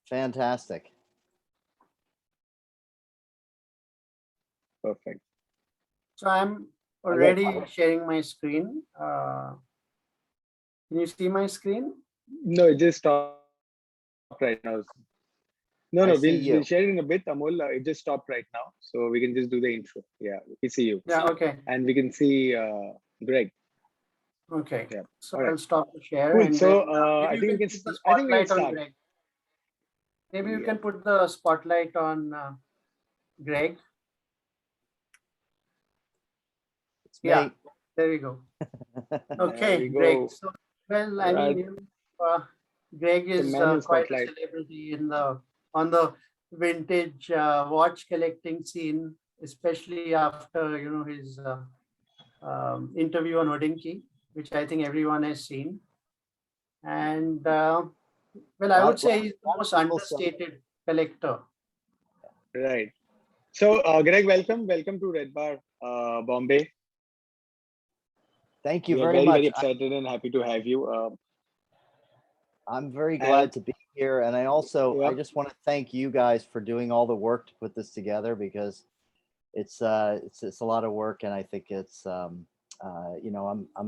Fantastic. Perfect. So I'm Okay. already sharing my screen. Can you see my screen? No, it just stopped right now. No, we'll I share see it in a you. bit, Amol. It just stopped right now, so we can just do the intro. Yeah, we see you, Yeah, okay. and we can see Greg. Okay. Yeah. So All right. I'll stop the share Cool. and So then maybe I you think we can can. put the I think we can spotlight on start. Greg. Maybe you Yeah. can put the spotlight on Greg. It's Yeah, me. there we go. There Okay, we Greg. go. So, well, I mean, Right. Greg The is manual quite a spotlight. celebrity in the on the vintage watch collecting scene, especially after his interview on Hodinkee, which I think everyone has seen. And well, I would say he's the Lot of most people say. understated collector. Right. So, Greg, welcome. Welcome to Red Bar, Bombay. Thank you We are very very, very much. excited and happy to have you. I'm very And glad to be here, and I yeah, just want to thank you guys for doing all the work to put this together because it's a lot of work, and I think it's I'm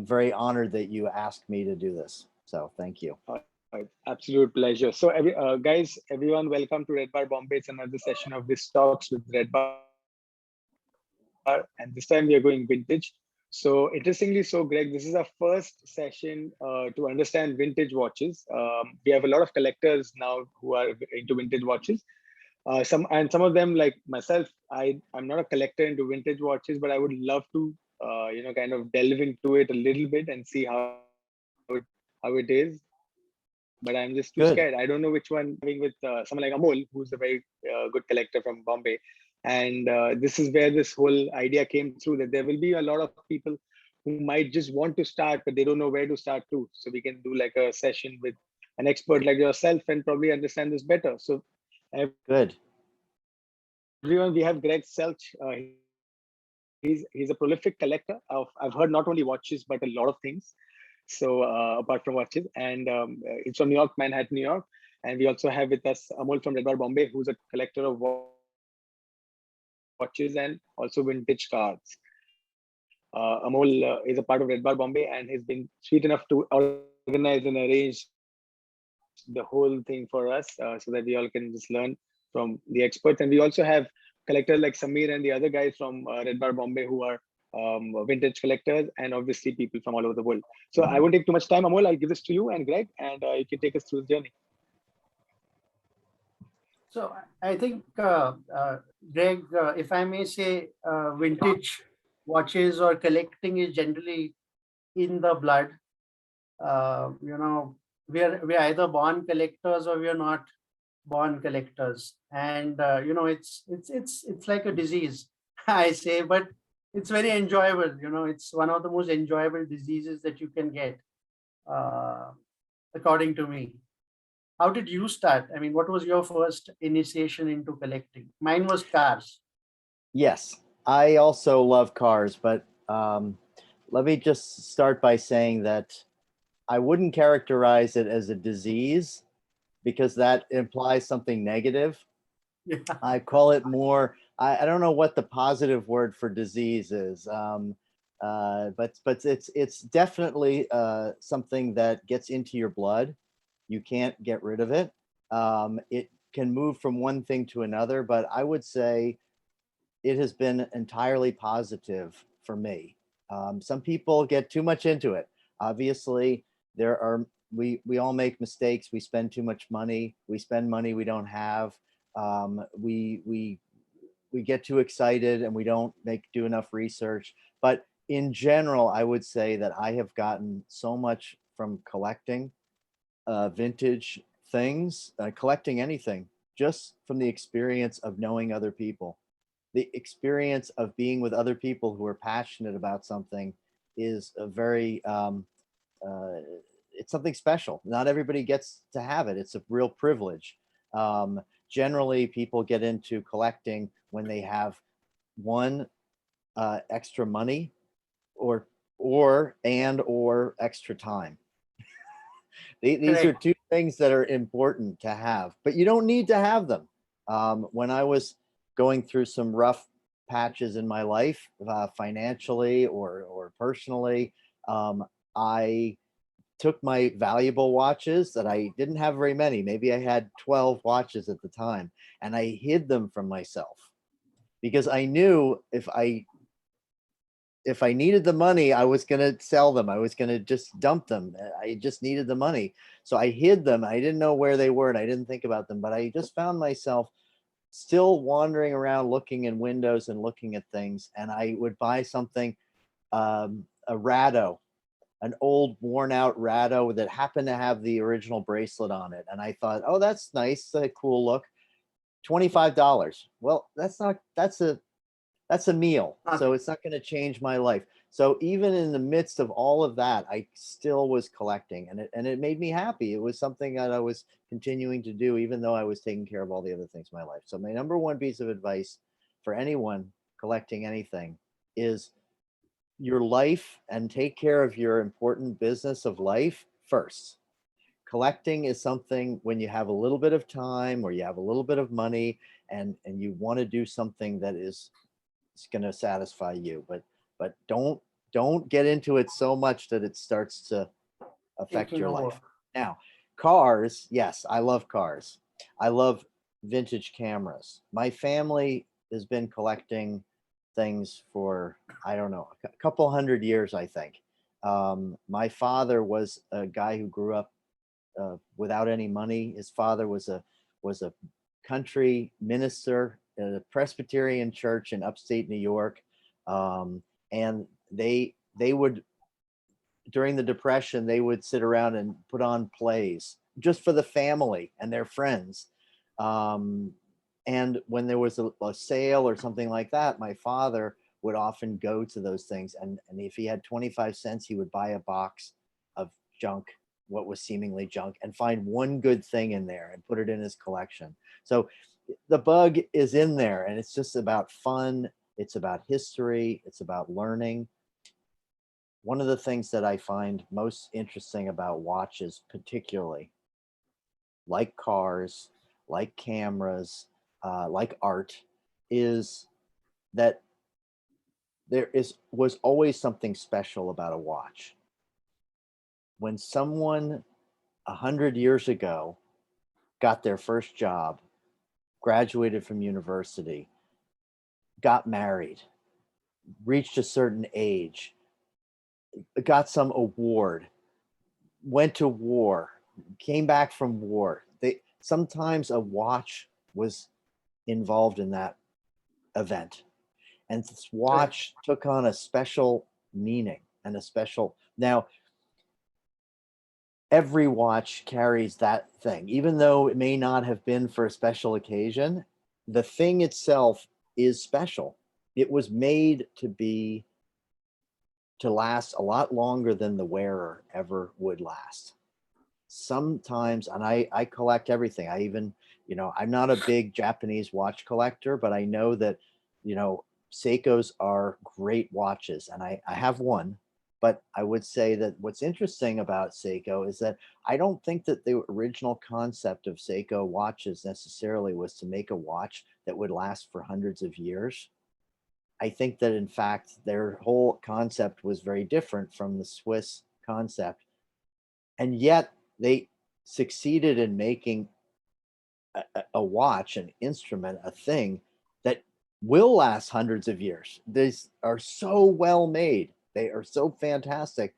very honored that you asked me to do this. So thank you. absolute pleasure. So, guys, everyone, welcome to Red Bar Bombay. It's another session of this talks with Red Bar, and this time we are going vintage. So, interestingly, so Greg, this is our first session to understand vintage watches. We have a lot of collectors now who are into vintage watches. Some of them, like myself, I'm not a collector into vintage watches, but I would love to kind of delve into it a little bit and see how it is. But I'm just too scared. I don't Good. know which one having with someone like Amol, who's a very good collector from Bombay. And this is where this whole idea came through, that there will be a lot of people who might just want to start, but they don't know where to start to. So we can do like a session with an expert like yourself and probably understand this better. So everyone, we Good. have Greg Selch. He's a prolific collector of, I've heard not only watches but a lot of things. So apart from watches, and it's from New York, Manhattan, New York. And we also have with us Amol from Red Bar Bombay, who's a collector of watches and also vintage cards. Amol is a part of Red Bar Bombay and has been sweet enough to organize and arrange the whole thing for us, so that we all can just learn from the experts. And we also have collectors like Samir and the other guys from Red Bar Bombay who are vintage collectors, and obviously people from all over the world. So I won't take too much time, Amol. I'll give this to you and Greg, and you can take us through the journey. So I think, Greg, if I may say, vintage watches or collecting is generally in the blood. We are either born collectors or we are not born collectors, and it's like a disease, I say, but it's very enjoyable. It's one of the most enjoyable diseases that you can get, uh, according to me. How did you start? I mean, what was your first initiation into collecting? Mine was cars. Yes, I also love cars, but let me just start by saying that I wouldn't characterize it as a disease because that implies something negative. Yeah. I call it more. I don't know what the positive word for disease is, but it's definitely something that gets into your blood. You can't get rid of it. It can move from one thing to another, but I would say it has been entirely positive for me. Some people get too much into it. Obviously, there are we all make mistakes. We spend too much money. We spend money we don't have. We get too excited and we don't do enough research. But in general, I would say that I have gotten so much from collecting vintage things, collecting anything, just from the experience of knowing other people. The experience of being with other people who are passionate about something is a very uh, it's something special. Not everybody gets to have it. It's a real privilege. Generally, people get into collecting when they have one, extra money, or or extra time. These are Correct. two things that are important to have, but you don't need to have them. When I was going through some rough patches in my life, financially or personally, I took my valuable watches that I didn't have very many. Maybe I had 12 watches at the time, and I hid them from myself because I knew if I needed the money, I was going to sell them. I was going to just dump them. I just needed the money. So I hid them. I didn't know where they were and I didn't think about them, but I just found myself still wandering around looking in windows and looking at things. And I would buy something, a Rado, an old worn out Rado that happened to have the original bracelet on it. And I thought, oh, that's nice. A cool look. $25. Well, that's a meal. So Nothing. it's not going to change my life. So even in the midst of all of that, I still was collecting, and it made me happy. It was something that I was continuing to do, even though I was taking care of all the other things in my life. So my number one piece of advice for anyone collecting anything is your life and take care of your important business of life first. Collecting is something when you have a little bit of time or you have a little bit of money and you want to do something that is it's going to satisfy you, but don't get into it so much that it starts to affect Taking your over. life. Now, cars, yes, I love cars. I love vintage cameras. My family has been collecting things for, I don't know, a couple hundred years, I think. My father was a guy who grew up without any money. His father was a country minister at a Presbyterian church in upstate New York, and they would during the Depression they would sit around and put on plays just for the family and their friends. And when there was a sale or something like that, my father would often go to those things, and if he had 25 cents, he would buy a box of junk, what was seemingly junk, and find one good thing in there and put it in his collection. So the bug is in there, and it's just about fun. It's about history. It's about learning. One of the things that I find most interesting about watches, particularly like cars, like cameras, like art, is that was always something special about a watch. When someone 100 years ago got their first job, graduated from university, got married, reached a certain age, got some award, went to war, came back from war. They sometimes a watch was involved in that event. And this Correct. watch took on a special meaning and a special now every watch carries that thing, even though it may not have been for a special occasion. The thing itself is special. It was made to last a lot longer than the wearer ever would last. Sometimes, and I collect everything. I even, I'm not a big Japanese watch collector, but I know that, Seikos are great watches, and I have one. But I would say that what's interesting about Seiko is that I don't think that the original concept of Seiko watches necessarily was to make a watch that would last for hundreds of years. I think that in fact their whole concept was very different from the Swiss concept, and yet they succeeded in making a watch, an instrument, a thing that will last hundreds of years. These are so well made. They are so fantastic.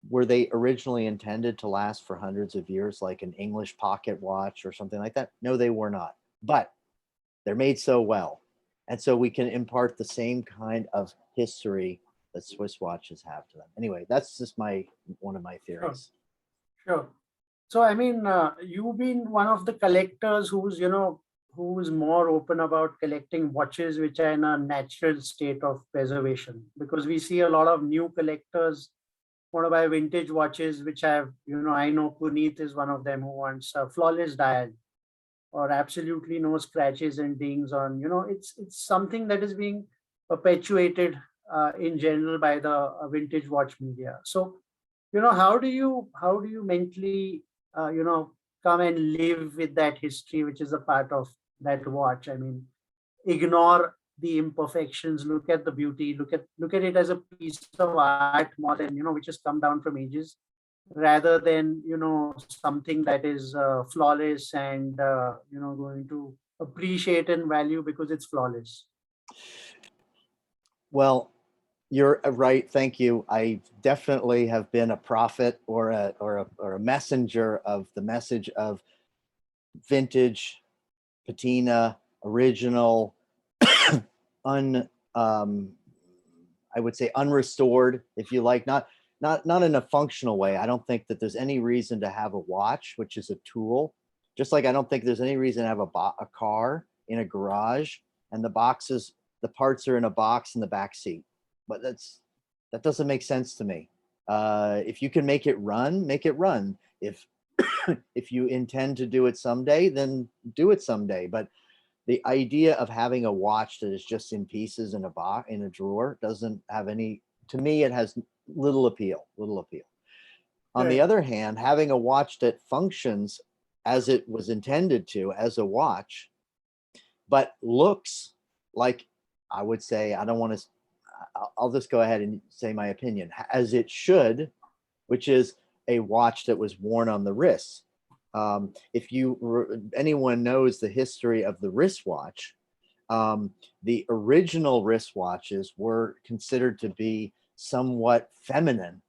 Were they originally intended to last for hundreds of years, like an English pocket watch or something like that? No, they were not. But they're made so well. And so we can impart the same kind of history that Swiss watches have to them. Anyway, that's just one of my Sure. theories. Sure. So, I mean, you've been one of the collectors who's more open about collecting watches which are in a natural state of preservation, because we see a lot of new collectors want to buy vintage watches, which I know Puneet is one of them who wants a flawless dial or absolutely no scratches and dings on, it's something that is being perpetuated in general by the vintage watch media. So, how do you mentally, come and live with that history, which is a part of that watch? I mean, ignore the imperfections, look at the beauty, look at it as a piece of art more than, which has come down from ages, rather than, something that is flawless and, going to appreciate and value because it's flawless. Well, you're right. Thank you. I definitely have been a prophet or a messenger of the message of vintage, patina, original, un I would say unrestored, if you like, not in a functional way. I don't think that there's any reason to have a watch, which is a tool. Just like I don't think there's any reason to have a car in a garage and the parts are in a box in the back seat. But that doesn't make sense to me. If you can make it run, make it run. If you intend to do it someday, then do it someday. But the idea of having a watch that is just in pieces in a box in a drawer doesn't have any, to me it has little appeal. On the Right. other hand, having a watch that functions as it was intended to as a watch, but looks like, I would say, I don't want to, I'll just go ahead and say my opinion, as it should, which is a watch that was worn on the wrist. If anyone knows the history of the wristwatch, the original wristwatches were considered to be somewhat feminine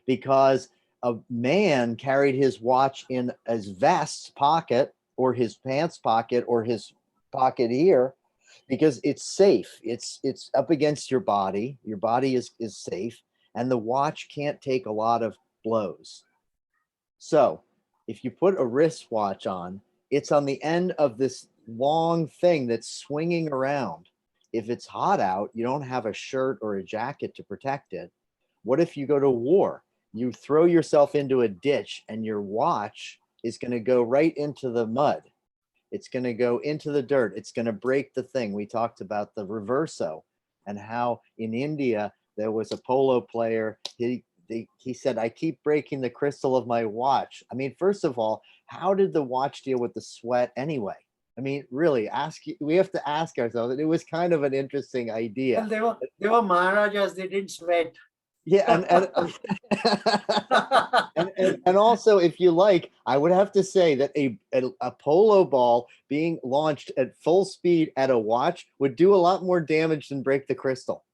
because a man carried his watch in his vest pocket or his pants pocket or his pocket here because it's safe. It's up against your body. Your body is safe, and the watch can't take a lot of blows. So if you put a wristwatch on, it's on the end of this long thing that's swinging around. If it's hot out, you don't have a shirt or a jacket to protect it. What if you go to war? You throw yourself into a ditch and your watch is going to go right into the mud. It's going to go into the dirt. It's going to break the thing. We talked about the reverso and how in India there was a polo player. He said, I keep breaking the crystal of my watch. I mean, first of all, how did the watch deal with the sweat anyway? I mean, really, we have to ask ourselves. It was kind of an interesting Well, idea. they were Maharajas, they didn't sweat. Yeah, and also, if you like, I would have to say that a polo ball being launched at full speed at a watch would do a lot more damage than break the crystal.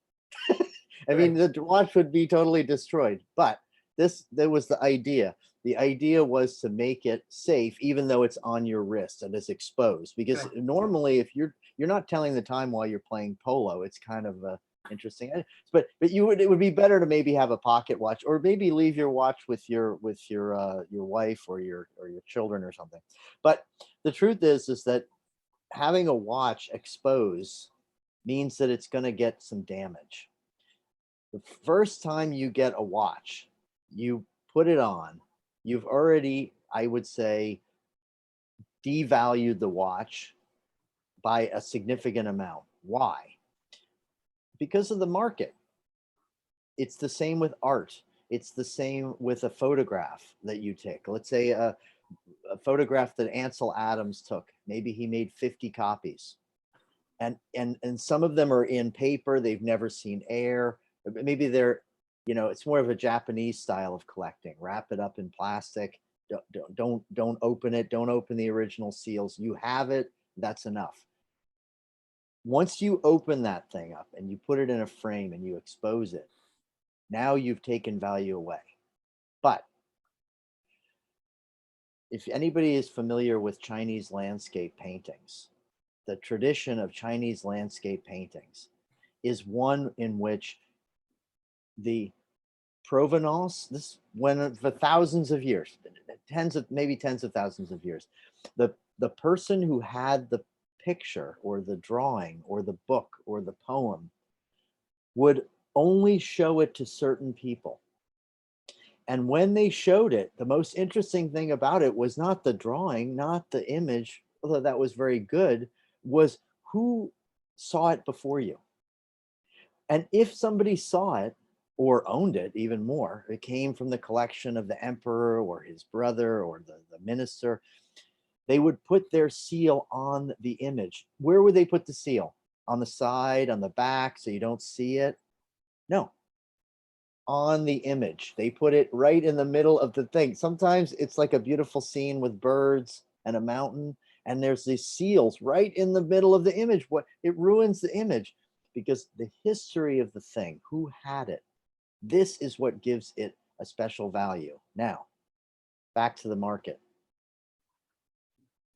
I mean, the watch would be totally destroyed. But there was the idea. The idea was to make it safe, even though it's on your wrist and it's exposed. Because Right. normally, if you're not telling the time while you're playing polo, it's kind of interesting. But it would be better to maybe have a pocket watch, or maybe leave your watch with your wife or your children or something. But the truth is that having a watch exposed means that it's going to get some damage. The first time you get a watch, you put it on, you've already, I would say, devalued the watch by a significant amount. Why? Because of the market. It's the same with art. It's the same with a photograph that you take. Let's say a photograph that Ansel Adams took. Maybe he made 50 copies. And some of them are in paper. They've never seen air. Maybe they're, it's more of a Japanese style of collecting. Wrap it up in plastic. Don't open it. Don't open the original seals. You have it. That's enough. Once you open that thing up and you put it in a frame and you expose it, now you've taken value away. But if anybody is familiar with Chinese landscape paintings, the tradition of Chinese landscape paintings is one in which the provenance, this went for thousands of years, maybe tens of thousands of years, the person who had the picture or the drawing or the book or the poem would only show it to certain people. And when they showed it, the most interesting thing about it was not the drawing, not the image, although that was very good, was who saw it before you. And if somebody saw it or owned it even more. It came from the collection of the emperor or his brother or the minister. They would put their seal on the image. Where would they put the seal? On the side, on the back, so you don't see it? No, on the image. They put it right in the middle of the thing. Sometimes it's like a beautiful scene with birds and a mountain, and there's these seals right in the middle of the image. What it ruins the image because the history of the thing, who had it, this is what gives it a special value. Now, back to the market.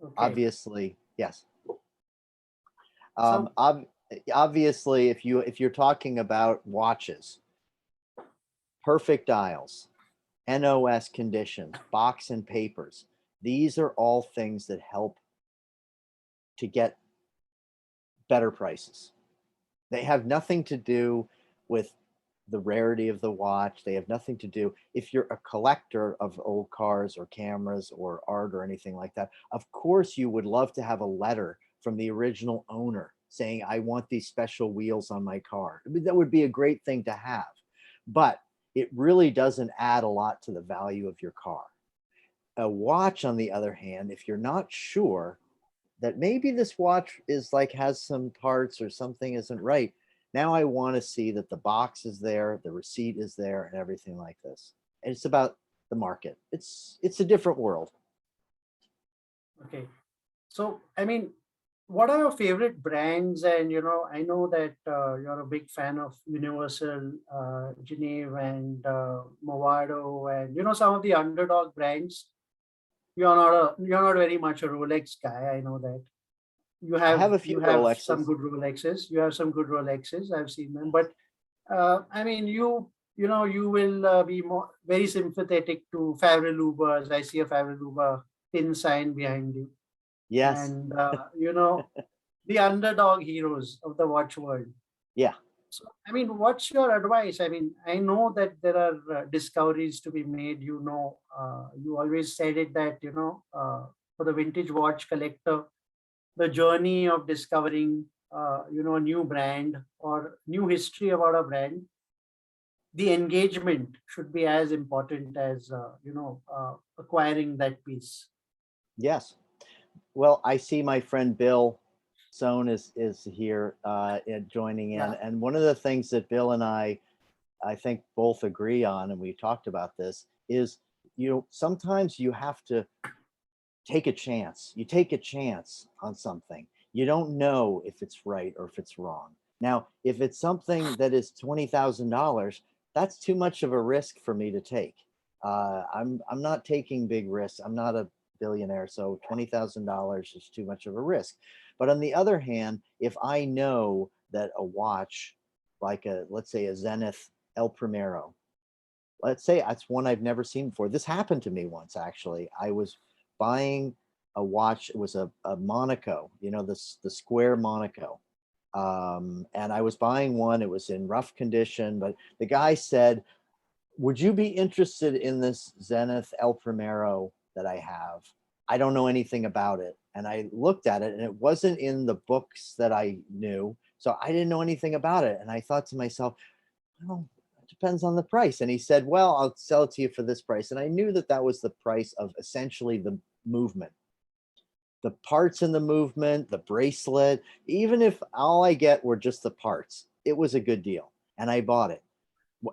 Okay. Obviously, yes. So, Obviously, if you're talking about watches, perfect dials, NOS conditions, box and papers, these are all things that help to get better prices. They have nothing to do with the rarity of the watch. They have nothing to do, if you're a collector of old cars or cameras or art or anything like that, of course you would love to have a letter from the original owner saying, I want these special wheels on my car. I mean, that would be a great thing to have, but it really doesn't add a lot to the value of your car. A watch, on the other hand, if you're not sure that maybe this watch is like has some parts or something isn't right, now I want to see that the box is there, the receipt is there, and everything like this. And it's about the market. It's a different world. okay. So, I mean, what are your favorite brands? And, I know that you're a big fan of Universal, Geneve, and Movado, and, some of the underdog brands. You're not very much a Rolex guy. I know that. You I have have a you few have some Rolexes. good Rolexes. You have some good Rolexes. I've seen them, but I mean, you will be more very sympathetic to Favre Lubers. I see a Favre Luber tin sign behind you, Yes. and the underdog heroes of the watch world. Yeah. So, I mean, what's your advice? I mean, I know that there are discoveries to be made. You always said it that for the vintage watch collector, the journey of discovering a new brand or new history about a brand, the engagement should be as important as acquiring that piece. Yes. Well, I see my friend Bill Sohn is here joining in. Yeah. And one of the things that Bill and I think both agree on, and we talked about this, is sometimes you have to take a chance. You take a chance on something. You don't know if it's right or if it's wrong. Now, if it's something that is $20,000, that's too much of a risk for me to take. I'm not taking big risks. I'm not a billionaire, so $20,000 is too much of a risk. But on the other hand, if I know that a watch, like let's say a Zenith El Primero, let's say that's one I've never seen before. This happened to me once, actually. I was buying a watch. It was a Monaco, the square Monaco. And I was buying one. It was in rough condition, but the guy said, would you be interested in this Zenith El Primero that I have? I don't know anything about it. And I looked at it and it wasn't in the books that I knew. So I didn't know anything about it. And I thought to myself, well, it depends on the price. And he said, well, I'll sell it to you for this price. And I knew that that was the price of essentially the movement, the parts in the movement, the bracelet. Even if all I get were just the parts, it was a good deal. And I bought it.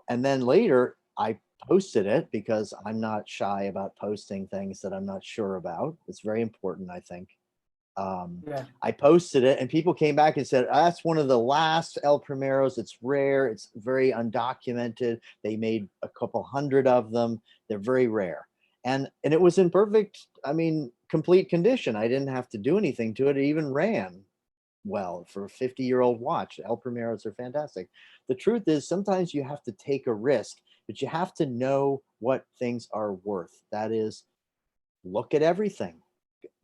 And then later I posted it because I'm not shy about posting things that I'm not sure about. It's very important, I think. Yeah. I posted it and people came back and said, that's one of the last El Primeros. It's rare. It's very undocumented. They made a couple hundred of them. They're very rare. And it was in perfect, complete condition. I didn't have to do anything to it. It even ran well for a 50-year-old watch. El Primeros are fantastic. The truth is sometimes you have to take a risk, but you have to know what things are worth. That is, look at everything.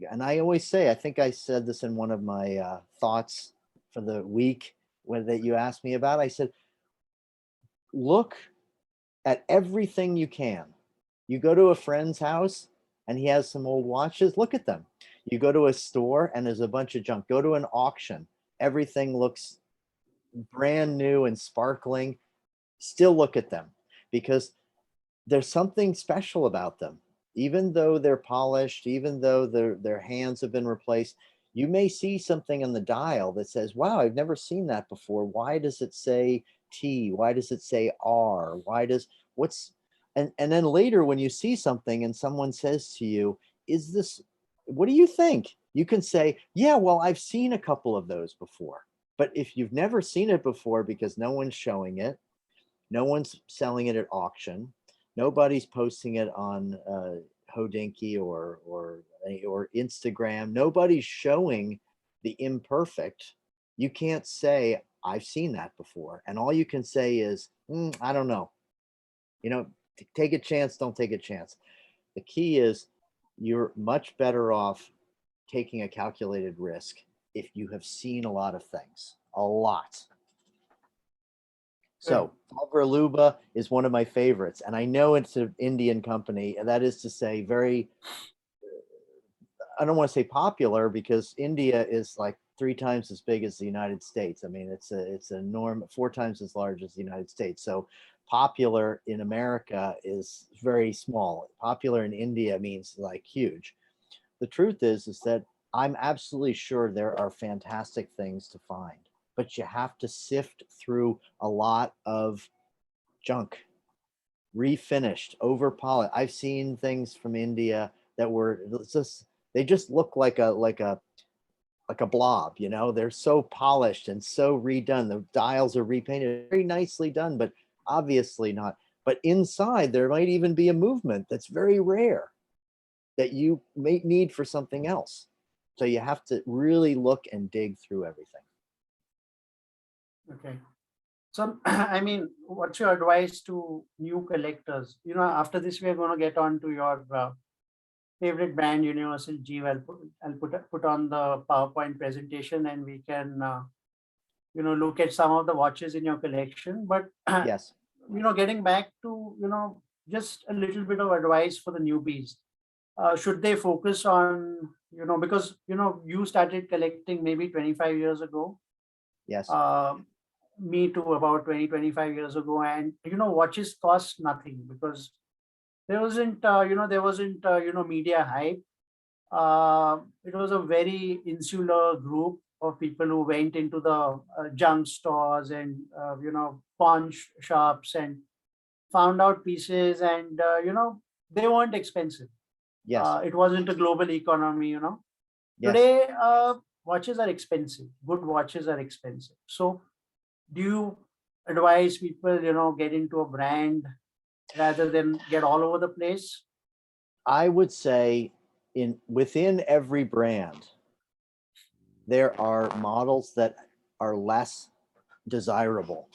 And I always say, I think I said this in one of my thoughts for the week that you asked me about. I said, look at everything you can. You go to a friend's house and he has some old watches, look at them. You go to a store and there's a bunch of junk. Go to an auction. Everything looks brand new and sparkling. still look at them, because there's something special about them. Even though they're polished, even though their hands have been replaced, you may see something on the dial that says, wow, I've never seen that before. Why does it say T? Why does it say R? Why does what's and then later when you see something and someone says to you, is this, what do you think? You can say, yeah, well, I've seen a couple of those before. But if you've never seen it before because no one's showing it, no one's selling it at auction, nobody's posting it on Hodinky or Instagram, nobody's showing the imperfect, you can't say, I've seen that before. And all you can say is, I don't know. You know, take a chance, don't take a chance. The key is you're much better off taking a calculated risk if you have seen a lot of things, a lot. So Luba is one of my favorites, and I know it's an Indian company, and that is to say very, I don't want to say popular, because India is like 3 times as big as the United States. I mean, it's a norm, 4 times as large as the United States. So popular in America is very small. Popular in India means like huge. The truth is that I'm absolutely sure there are fantastic things to find, but you have to sift through a lot of junk, refinished, over polished. I've seen things from India that were just, they just look like a blob, you know. They're so polished and so redone. The dials are repainted, very nicely done, but obviously not. But inside there might even be a movement that's very rare that you may need for something else. So you have to really look and dig through everything. Okay. So, I mean, what's your advice to new collectors? You know, after this, we are going to get on to your favorite brand, Universal G. I'll put on the PowerPoint presentation, and we can, you know, look at some of the watches in your collection. But, Yes. you know, getting back to, you know, just a little bit of advice for the newbies. Should they focus on, you know, because, you know, you started collecting maybe 25 years ago. Yes. Me too, about 25 years ago. And, you know, watches cost nothing because there wasn't, you know, media hype. It was a very insular group of people who went into the junk stores and, you know, pawn shops and found out pieces, and, you know, they weren't expensive. Yes. It wasn't a global economy, you know. Yes. Today, watches are expensive. Good watches are expensive. So do you advise people, you know, get into a brand rather than get all over the place? I would say within every brand, there are models that are less desirable.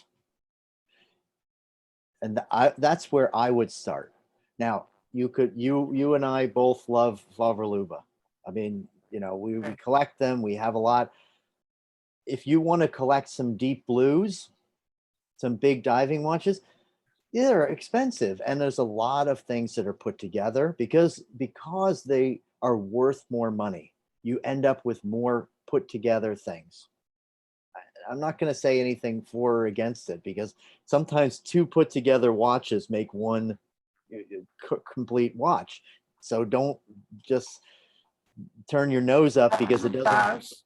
And that's where I would start. Now, you and I both love Luba. I mean, you know, we collect them. We have a lot. If you want to collect some deep blues, some big diving watches, they're expensive, and there's a lot of things that are put together because they are worth more money. You end up with more put together things. I'm not going to say anything for or against it, because sometimes 2 put together watches make one complete watch. So don't just turn your nose up because it doesn't. Cars,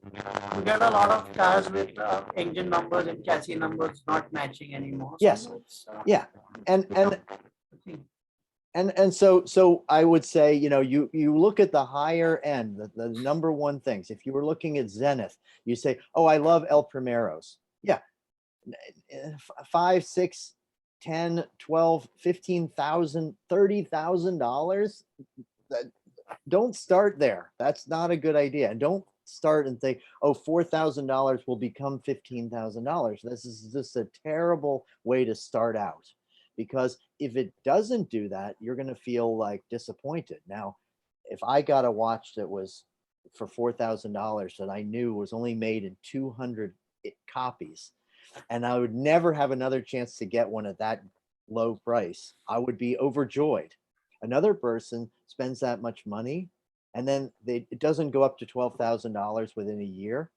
you get a lot of cars with engine numbers and chassis numbers not matching anymore. So, Yes. you know, it's, Yeah. And the thing. so I would say, you know, you look at the higher end, the number one things. If you were looking at Zenith, you say, oh, I love El Primeros. Yeah. 5, 6, 10, 12, 15,000, $30,000. Don't start there. That's not a good idea. And don't start and think, oh, $4,000 will become $15,000. This is just a terrible way to start out, because if it doesn't do that, you're going to feel like disappointed. Now, if I got a watch that was for $4,000 that I knew was only made in 200 copies, and I would never have another chance to get one at that low price, I would be overjoyed. Another person spends that much money, and then it doesn't go up to $12,000 within a year.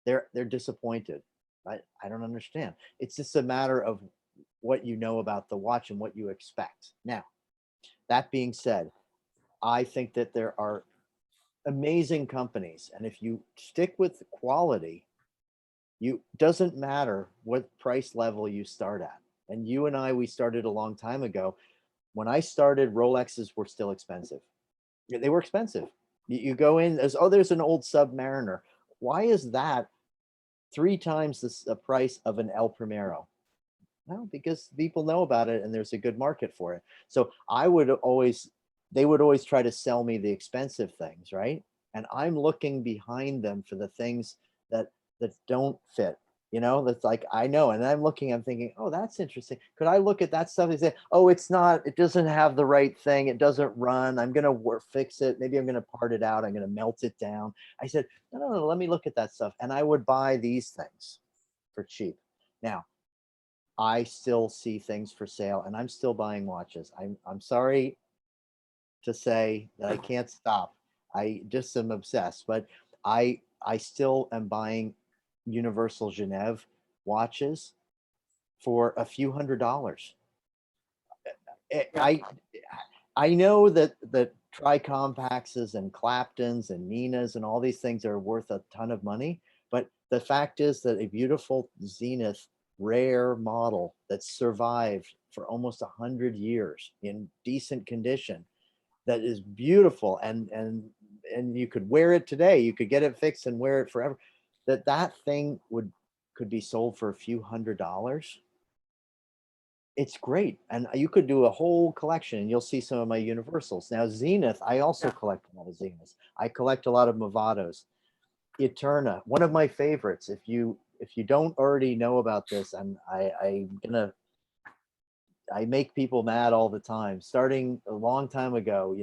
They're disappointed. I don't understand. It's just a matter of what you know about the watch and what you expect. Now, that being said, I think that there are amazing companies, and if you stick with quality, you doesn't matter what price level you start at. And you and I, we started a long time ago. When I started, Rolexes were still expensive. Yeah, they were expensive. You go in as, oh, there's an old Submariner. Why is that 3 times the price of an El Primero? Well, because people know about it and there's a good market for it. So they would always try to sell me the expensive things, right? And I'm looking behind them for the things that don't fit. That's like, I know, and I'm thinking, oh, that's interesting. Could I look at that stuff and say, oh, it doesn't have the right thing. It doesn't run. I'm going to fix it. Maybe I'm going to part it out. I'm going to melt it down. I said, no, let me look at that stuff. And I would buy these things for cheap. Now, I still see things for sale and I'm still buying watches. I'm sorry to say that I can't stop. I just am obsessed, but I still am buying Universal Genève watches for a few $100s. I know that Tricompaxes and Claptons and Ninas and all these things are worth a ton of money, but the fact is that a beautiful Zenith rare model that survived for almost 100 years in decent condition, that is beautiful, and you could wear it today, you could get it fixed and wear it forever, that thing could be sold for a few $100s. It's great, and you could do a whole collection and you'll see some of my Universals. Now Zenith, I also collect a lot of Zeniths. I collect a lot of Movados. Eterna, one of my favorites. If you don't already know about this, I make people mad all the time, starting a long time ago,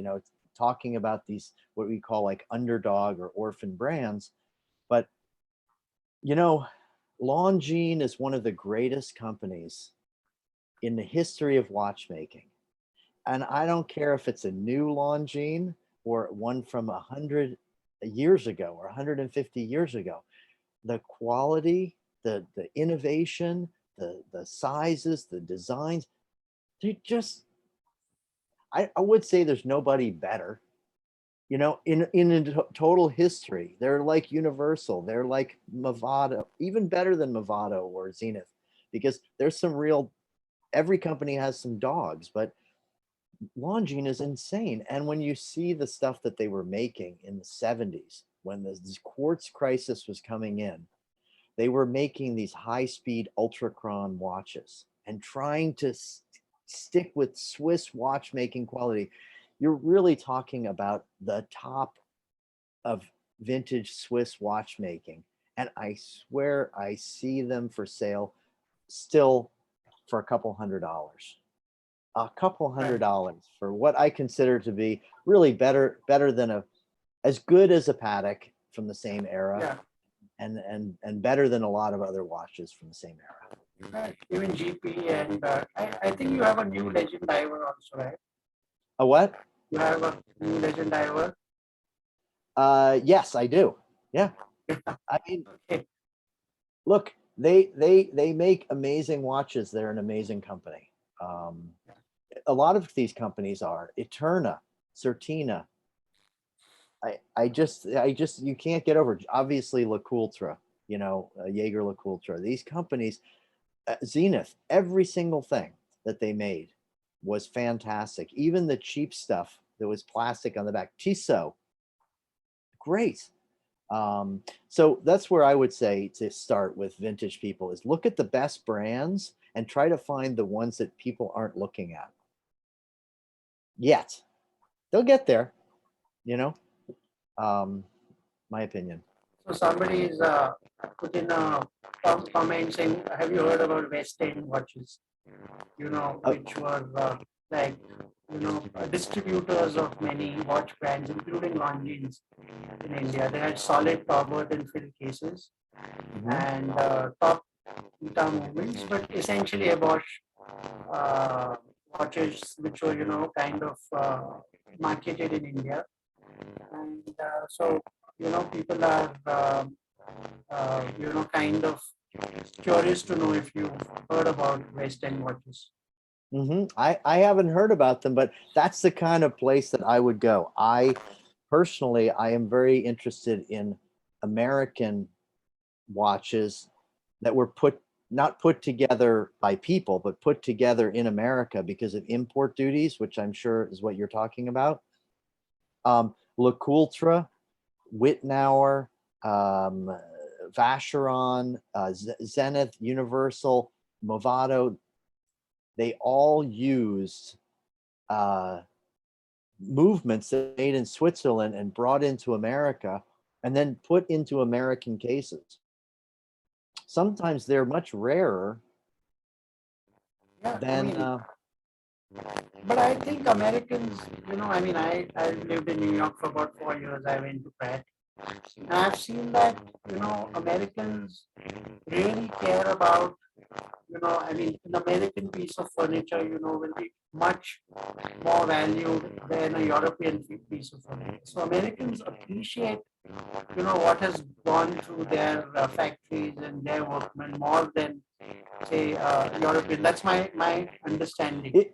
talking about these, what we call like underdog or orphan brands. But, Longines is one of the greatest companies in the history of watchmaking. And I don't care if it's a new Longines or one from 100 years ago or 150 years ago. The quality, the innovation, the sizes, the designs, they just, I would say there's nobody better, in total history. They're like Universal, they're like Movado, even better than Movado or Zenith, because there's some real, every company has some dogs, but Longines is insane. And when you see the stuff that they were making in the 70s, when this quartz crisis was coming in, they were making these high-speed ultrachron watches and trying to stick with Swiss watchmaking quality. You're really talking about the top of vintage Swiss watchmaking. And I swear I see them for sale still for a couple $100s. A couple $100s for what I consider to be really better than as good as a Patek from the same era. Yeah. And better than a lot of other watches from the same era. Right. Even GP, and I think you have a new legend diver also, right? A what? You have a new legend diver. Yes, I do. Yeah. I mean, Okay. look, they make amazing watches. They're an amazing company. A lot of these companies are Eterna, Certina. I just you can't get over. Obviously, LeCoultre, Jaeger LeCoultre. These companies, Zenith, every single thing that they made was fantastic. Even the cheap stuff that was plastic on the back, Tissot, great. So that's where I would say to start with vintage people is look at the best brands and try to find the ones that people aren't looking at yet. They'll get there, my opinion. So somebody is put in a comment saying, "Have you heard about West End watches? Which were like distributors of many watch brands, including Longines in India. They had solid Taubert and fill cases and top beta movements, but essentially a Bosch watches which were kind of marketed in India, and so people are kind of Curious to know if you've heard about West End watches. I haven't heard about them, but that's the kind of place that I would go. Personally, I am very interested in American watches that were not put together by people, but put together in America because of import duties, which I'm sure is what you're talking about. Le Coultre, Wittnauer, Vacheron, Zenith, Universal, Movado, they all used movements that made in Switzerland and brought into America and then put into American cases. Sometimes they're much rarer Yeah, than but I think Americans, I lived in New York for about 4 years. I went to Pratt. And I've seen that, Americans really care about, an American piece of furniture, will be much more valued than a European piece of furniture. So Americans appreciate, what has gone through their factories and their workmen more than, say, European. That's my understanding.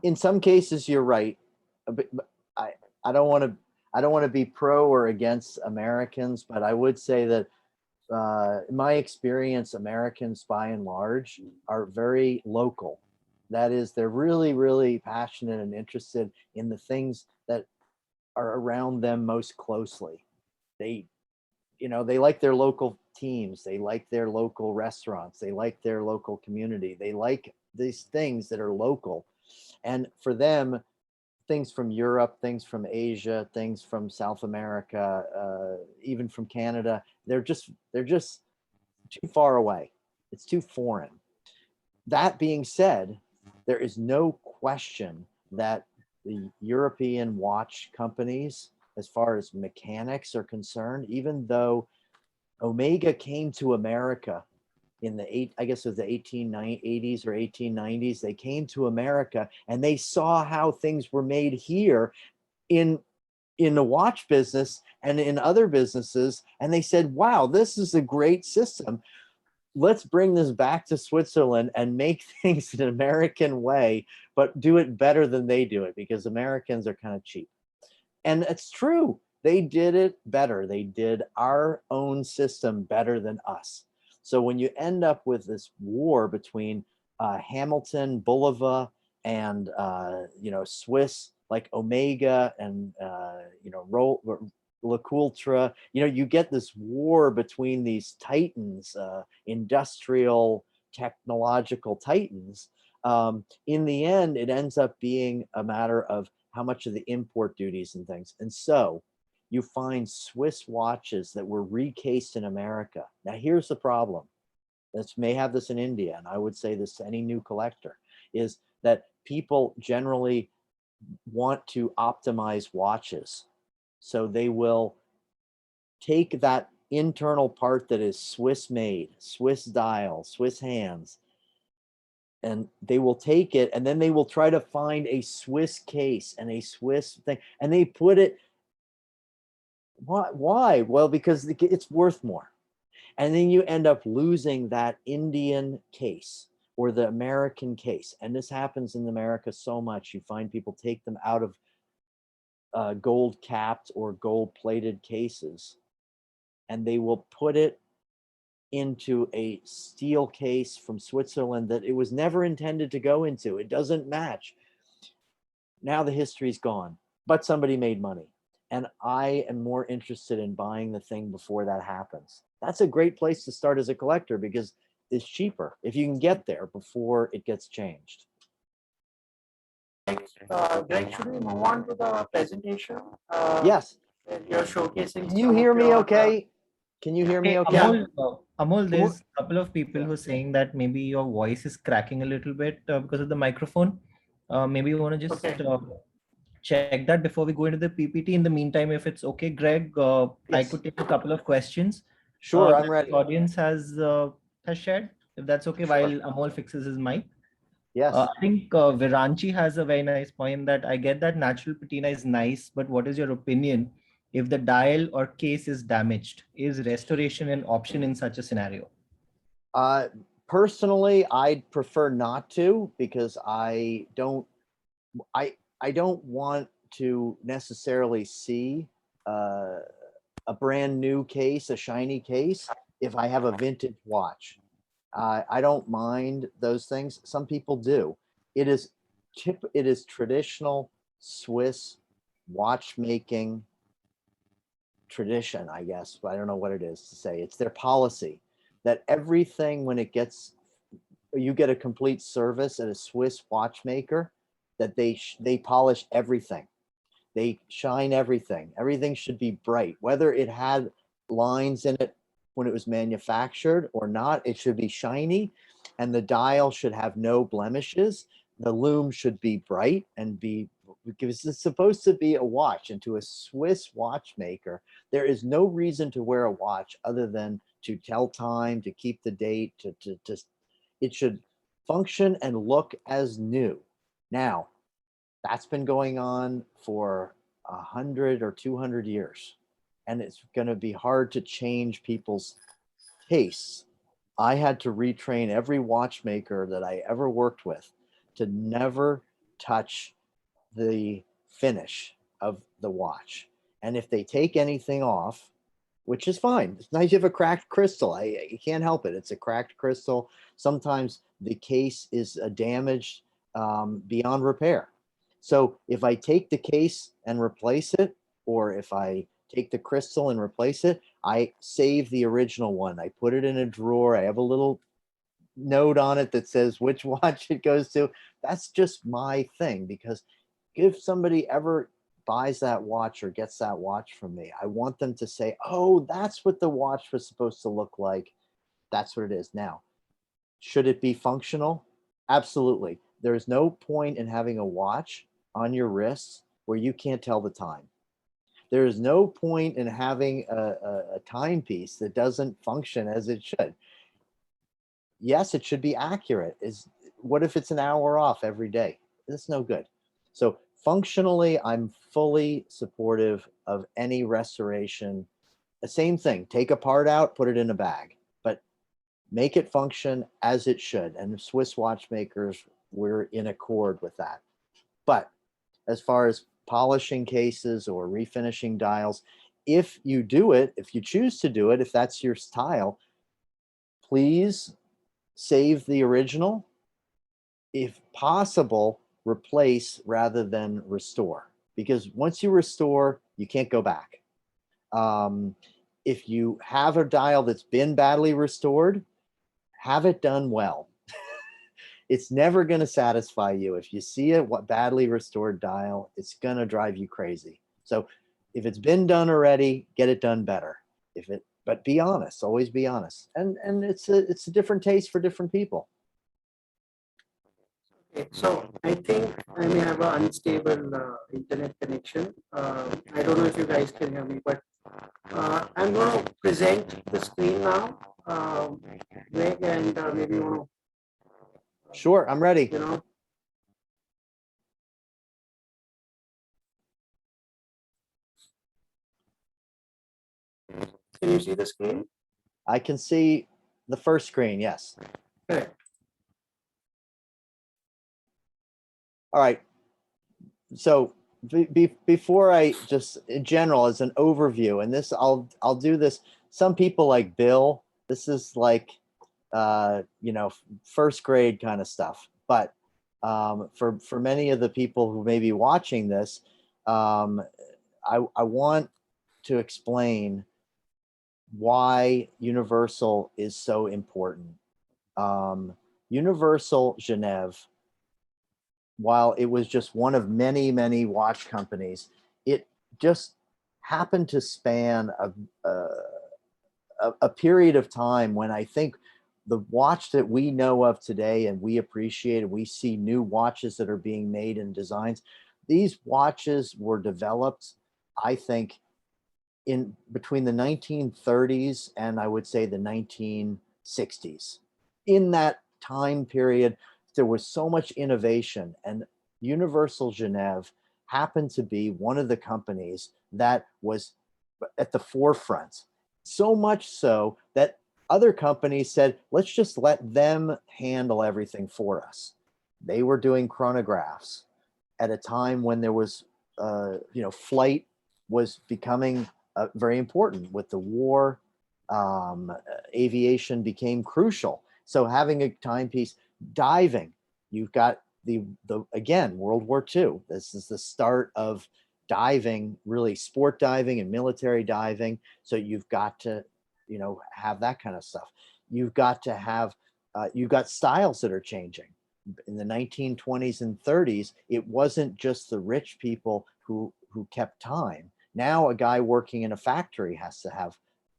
In some cases, you're right. But I don't want to be pro or against Americans, but I would say that in my experience, Americans by and large are very local. That is, they're really, really passionate and interested in the things that are around them most closely. They, they like their local teams. They like their local restaurants. They like their local community. They like these things that are local. And for them, things from Europe, things from Asia, things from South America, even from Canada, they're just too far away. It's too foreign. That being said, there is no question that the European watch companies, as far as mechanics are concerned, even though Omega came to America in I guess it was the 1880s or 1890s, they came to America and they saw how things were made here in the watch business and in other businesses, and they said, wow, this is a great system. Let's bring this back to Switzerland and make things an American way, but do it better than they do it, because Americans are kind of cheap. And it's true. They did it better. They did our own system better than us. So when you end up with this war between Hamilton, Bulova, and Swiss like Omega and Le Coultre, you get this war between these titans, industrial technological titans. In the end, it ends up being a matter of how much of the import duties and things. And so you find Swiss watches that were recased in America. Now, here's the problem. This may have this in India, and I would say this to any new collector, is that people generally want to optimize watches. So they will take that internal part that is Swiss made, Swiss dial, Swiss hands, and they will take it and then they will try to find a Swiss case and a Swiss thing, and they put it. Why? Well, because it's worth more. And then you end up losing that Indian case or the American case. And this happens in America so much. You find people take them out of gold capped or gold plated cases, and they will put it into a steel case from Switzerland that it was never intended to go into. It doesn't match. Now the history's gone, but somebody made money. And I am more interested in buying the thing before that happens. That's a great place to start as a collector because it's cheaper if you can get there before it gets changed. Greg, should we move on to the presentation? Yes. You're showcasing. Can you hear me okay? Can you hear me okay? Amol, there's a couple of people who are saying that maybe your voice is cracking a little bit because of the microphone. Maybe you want to just check that before we go into the PPT. In the meantime, if it's okay, Greg, I could take a couple of questions. Sure, I'm ready. The audience has shared, if that's okay, while Amol fixes his mic. Yes. I think Viranchi has a very nice point that I get that natural patina is nice, but what is your opinion if the dial or case is damaged? Is restoration an option in such a scenario? Personally, I'd prefer not to, because I don't want to necessarily see a brand new case, a shiny case, if I have a vintage watch. I don't mind those things. Some people do. It is traditional Swiss watchmaking tradition, I guess. But I don't know what it is to say. It's their policy that everything, when it gets, you get a complete service at a Swiss watchmaker, that they polish everything. They shine everything. Everything should be bright, whether it had lines in it when it was manufactured or not. It should be shiny, and the dial should have no blemishes. The loom should be bright and be, because it's supposed to be a watch. And to a Swiss watchmaker, there is no reason to wear a watch other than to tell time, to keep the date, to it should function and look as new. Now, that's been going on for 100 or 200 years, and it's going to be hard to change people's tastes. I had to retrain every watchmaker that I ever worked with to never touch the finish of the watch. And if they take anything off, which is fine. It's nice you have a cracked crystal. I can't help it. It's a cracked crystal. Sometimes the case is damaged beyond repair. So if I take the case and replace it, or if I take the crystal and replace it, I save the original one. I put it in a drawer. I have a little note on it that says which watch it goes to. That's just my thing, because if somebody ever buys that watch or gets that watch from me, I want them to say, oh, that's what the watch was supposed to look like. That's what it is. Now, should it be functional? Absolutely. There is no point in having a watch on your wrist where you can't tell the time. There is no point in having a timepiece that doesn't function as it should. Yes, it should be accurate. What if it's an hour off every day? That's no good. So functionally, I'm fully supportive of any restoration. The same thing, take a part out, put it in a bag, but make it function as it should. And Swiss watchmakers, we're in accord with that. But as far as polishing cases or refinishing dials, if you do it, if you choose to do it, if that's your style, please save the original. If possible, replace rather than restore, because once you restore, you can't go back. If you have a dial that's been badly restored, have it done well. It's never going to satisfy you. If you see a badly restored dial, it's going to drive you crazy. So if it's been done already, get it done better. But be honest, always be honest. And it's a different taste for different people. Okay, so I think I may have an unstable internet connection. I don't know if you guys can hear me, but I'm going to present the screen now, Greg, and maybe you want to. Sure, I'm ready. You know. Can you see the screen? I can see the first screen, yes. Correct. All right. So before I just in general as an overview, and this I'll do this. Some people like Bill, this is like first grade kind of stuff. But for many of the people who may be watching this, I want to explain why Universal is so important. Universal Genève, while it was just one of many, many watch companies, it just happened to span a period of time when I think the watch that we know of today and we appreciate, and we see new watches that are being made and designs, these watches were developed, I think, in between the 1930s and I would say the 1960s. In that time period, there was so much innovation, and Universal Genève happened to be one of the companies that was at the forefront. So much so that Other companies said, let's just let them handle everything for us. They were doing chronographs at a time when there was, flight was becoming very important with the war. Aviation became crucial. So having a timepiece, diving, you've got the again, World War II. This is the start of diving, really sport diving and military diving. So you've got to, have that kind of stuff. You've got to have, you've got styles that are changing. In the 1920s and 30s, it wasn't just the rich people who kept time. Now a guy working in a factory has to have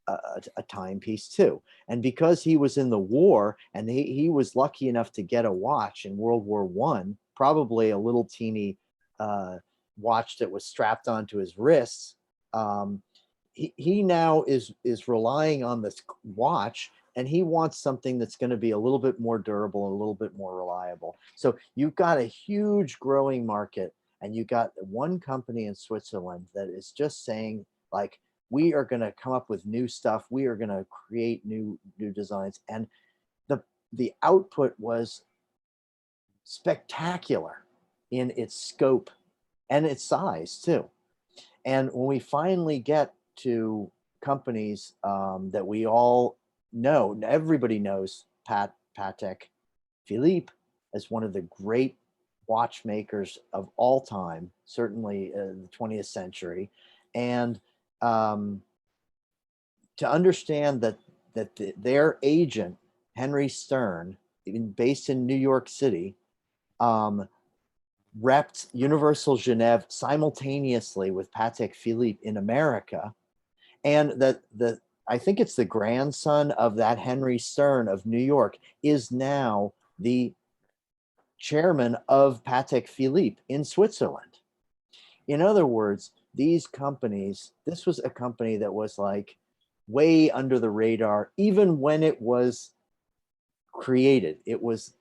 a timepiece too. And because he was in the war and he was lucky enough to get a watch in World War One, probably a little teeny watch that was strapped onto his wrists. He now is relying on this watch, and he wants something that's going to be a little bit more durable and a little bit more reliable. So you've got a huge growing market, and you got one company in Switzerland that is just saying, like, we are going to come up with new stuff. We are going to create new designs. And the output was spectacular in its scope and its size too. And when we finally get to companies that we all know, everybody knows Patek Philippe as one of the great watchmakers of all time, certainly the 20th century. And to understand that their agent, Henry Stern, based in New York City, repped Universal Genève simultaneously with Patek Philippe in America, and that I think it's the grandson of that Henry Stern of New York is now the chairman of Patek Philippe in Switzerland. In other words, these companies, this was a company that was like way under the radar, even when it was created. It was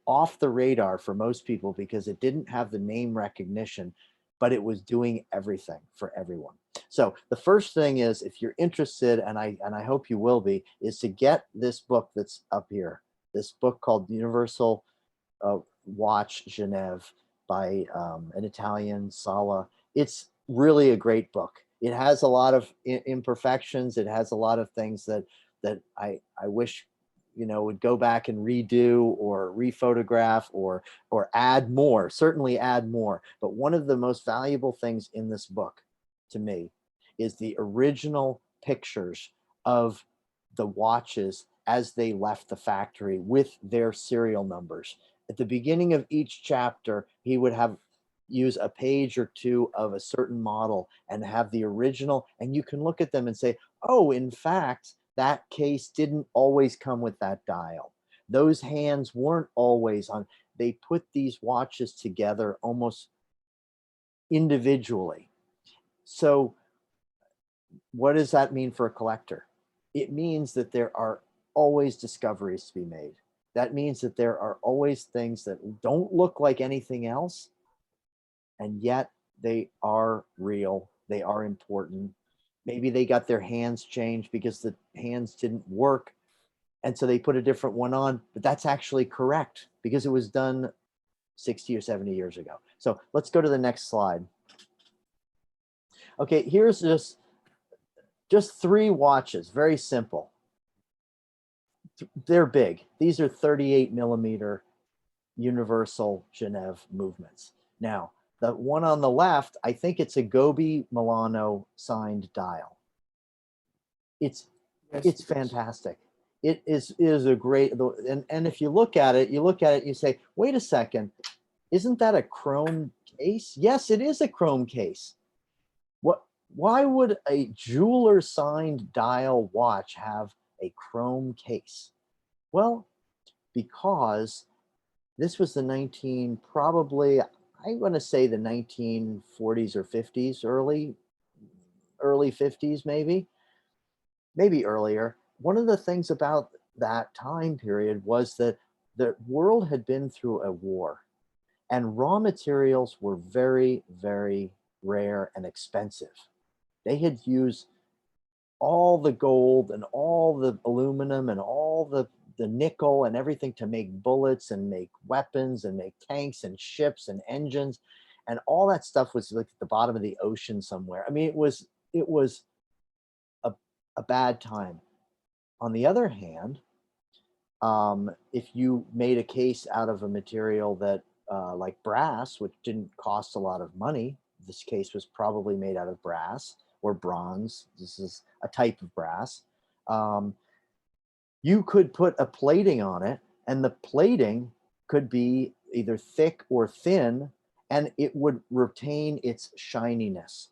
off the radar for most people because it didn't have the name recognition, but it was doing everything for everyone. So the first thing is, if you're interested, and I hope you will be, is to get this book that's up here. This book called Universal Watch Genève by an Italian, Sala. It's really a great book. It has a lot of imperfections. It has a lot of things that I wish would go back and redo or rephotograph or add more, certainly add more. But one of the most valuable things in this book to me is the original pictures of the watches as they left the factory with their serial numbers. At the beginning of each chapter, he would use a page or two of a certain model and have the original, and you can look at them and say, oh, in fact, that case didn't always come with that dial. Those hands weren't always on. They put these watches together almost individually. So what does that mean for a collector? It means that there are always discoveries to be made. That means that there are always things that don't look like anything else, and yet they are real. They are important. Maybe they got their hands changed because the hands didn't work, and so they put a different one on, but that's actually correct because it was done 60 or 70 years ago. So let's go to the next slide. Okay, here's just 3 watches, very simple. They're big. These are 38 millimeter Universal Genève movements. Now, the one on the left, I think it's a Gobi Milano signed dial. It's fantastic. It is a great, and if you look at it, you say, wait a second, isn't that a chrome case? Yes, it is a chrome case. Why would a jeweler signed dial watch have a chrome case? Well, because this was the probably, I want to say the 1940s or 50s, early 50s, maybe earlier. One of the things about that time period was that the world had been through a war, and raw materials were very, very rare and expensive. They had used all the gold and all the aluminum and all the nickel and everything to make bullets and make weapons and make tanks and ships and engines, and all that stuff was like at the bottom of the ocean somewhere. I mean, it was a bad time. On the other hand, if you made a case out of a material that like brass, which didn't cost a lot of money, this case was probably made out of brass or bronze. This is a type of brass. You could put a plating on it, and the plating could be either thick or thin, and it would retain its shininess.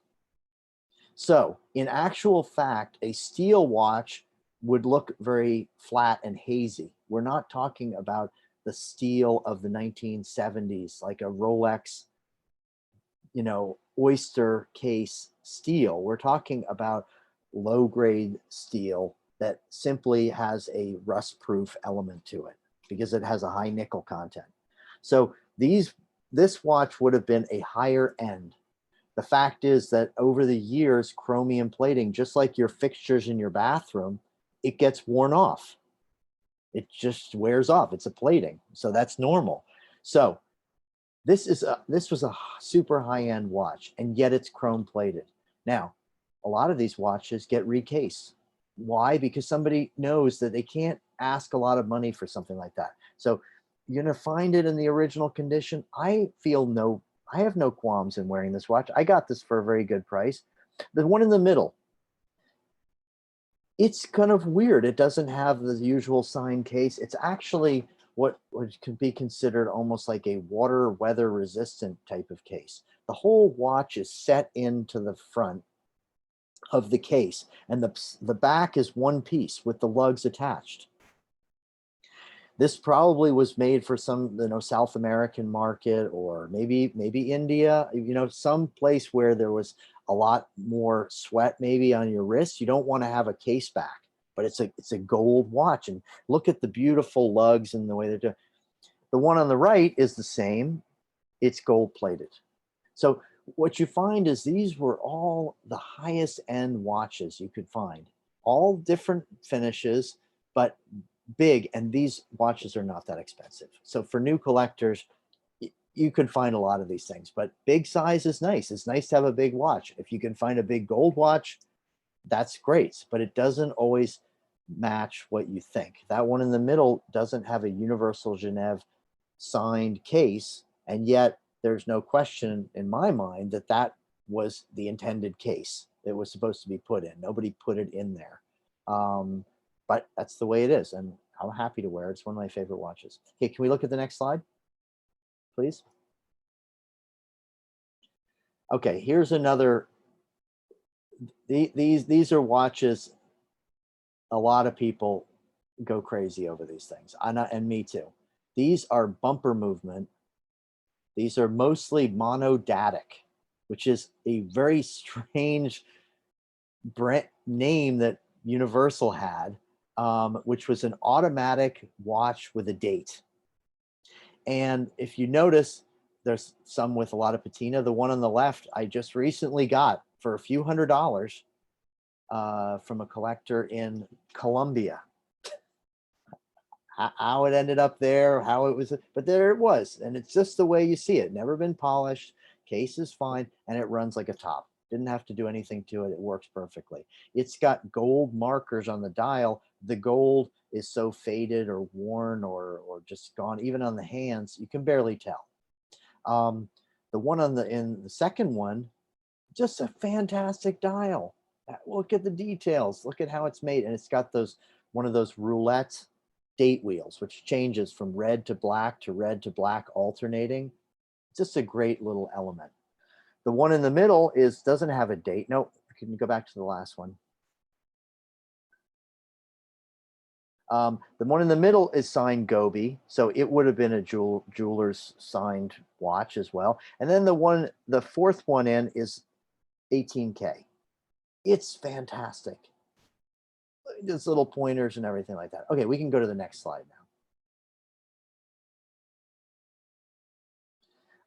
So in actual fact, a steel watch would look very flat and hazy. We're not talking about the steel of the 1970s, like a Rolex, oyster case steel. We're talking about low grade steel that simply has a rust proof element to it because it has a high nickel content. So this watch would have been a higher end. The fact is that over the years, chromium plating, just like your fixtures in your bathroom, it gets worn off. It just wears off. It's a plating. So that's normal. So this was a super high-end watch, and yet it's chrome plated. Now, a lot of these watches get recased. Why? Because somebody knows that they can't ask a lot of money for something like that. So you're going to find it in the original condition. I have no qualms in wearing this watch. I got this for a very good price. The one in the middle, it's kind of weird. It doesn't have the usual sign case. It's actually what could be considered almost like a water weather resistant type of case. The whole watch is set into the front of the case, and the back is one piece with the lugs attached. This probably was made for some, South American market, or maybe India, some place where there was a lot more sweat maybe on your wrist. You don't want to have a case back, but it's a gold watch, and look at the beautiful lugs and the way they're doing. The one on the right is the same. It's gold plated. So what you find is these were all the highest end watches you could find, all different finishes, but big, and these watches are not that expensive. So for new collectors, you can find a lot of these things, but big size is nice. It's nice to have a big watch. If you can find a big gold watch, that's great, but it doesn't always match what you think. That one in the middle doesn't have a Universal Genève signed case, and yet there's no question in my mind that that was the intended case it was supposed to be put in. Nobody put it in there. But that's the way it is, and I'm happy to wear it. It's one of my favorite watches. Okay, can we look at the next slide, please? Okay, here's another. These are watches. A lot of people go crazy over these things, and me too. These are bumper movement. These are mostly monodatic, which is a very strange brand name that Universal had, which was an automatic watch with a date. And if you notice, there's some with a lot of patina. The one on the left, I just recently got for a few $100s from a collector in Colombia. How it ended up there, how it was, but there it was. And it's just the way you see it. Never been polished, case is fine, and it runs like a top. Didn't have to do anything to it. It works perfectly. It's got gold markers on the dial. The gold is so faded or worn or just gone. Even on the hands, you can barely tell. The one in the second one, just a fantastic dial. Look at the details. Look at how it's made. And it's got one of those roulette date wheels, which changes from red to black alternating. Just a great little element. The one in the middle doesn't have a date. Nope. Can you go back to the last one? The one in the middle is signed Gobi, so it would have been a jeweler's signed watch as well. And then the fourth one in is 18K. It's fantastic. Just little pointers and everything like that. Okay, we can go to the next slide now.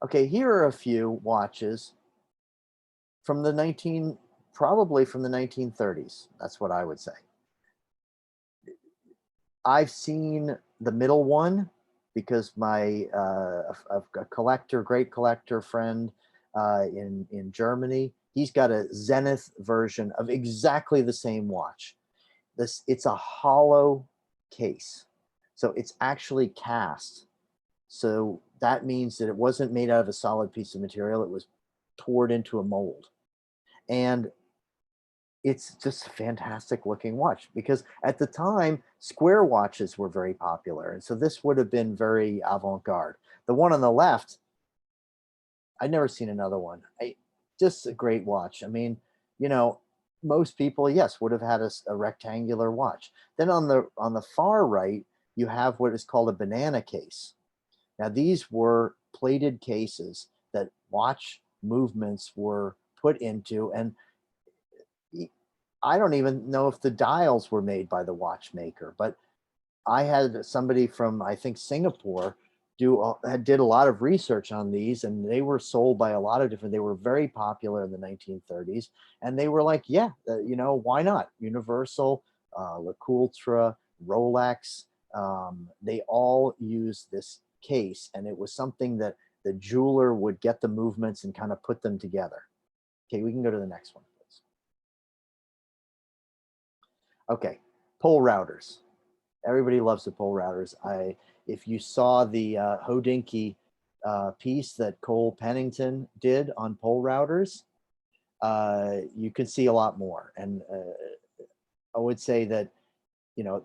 Okay, here are a few watches from probably from the 1930s. That's what I would say. I've seen the middle one because my a collector, great collector friend in Germany, he's got a Zenith version of exactly the same watch. It's a hollow case, so it's actually cast. So that means that it wasn't made out of a solid piece of material. It was poured into a mold, and it's just a fantastic looking watch because at the time square watches were very popular, and so this would have been very avant-garde. The one on the left, I'd never seen another one. Just a great watch. I mean, you know, most people, yes, would have had a rectangular watch. Then on the far right, you have what is called a banana case. Now these were plated cases that watch movements were put into, and I don't even know if the dials were made by the watchmaker, but I had somebody from, I think, Singapore did a lot of research on these, and they were sold by a lot of different, they were very popular in the 1930s, and they were like, yeah, why not? Universal, Le Coultre, Rolex, they all use this case, and it was something that the jeweler would get the movements and kind of put them together. Okay, we can go to the next one, please. Okay, pull routers. Everybody loves the pull routers. If you saw the Hodinkee piece that Cole Pennington did on pull routers, you can see a lot more. And I would say that,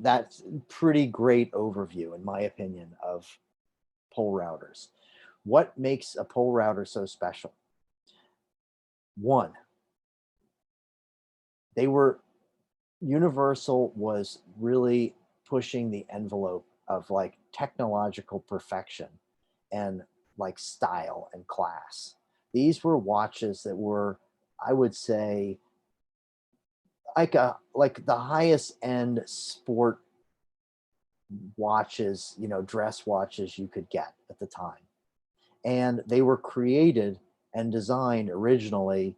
that's pretty great overview, in my opinion, of pull routers. What makes a pull router so special? One, Universal was really pushing the envelope of like technological perfection and like style and class. These were watches that were, I would say, like the highest end sport watches, dress watches you could get at the time. And they were created and designed originally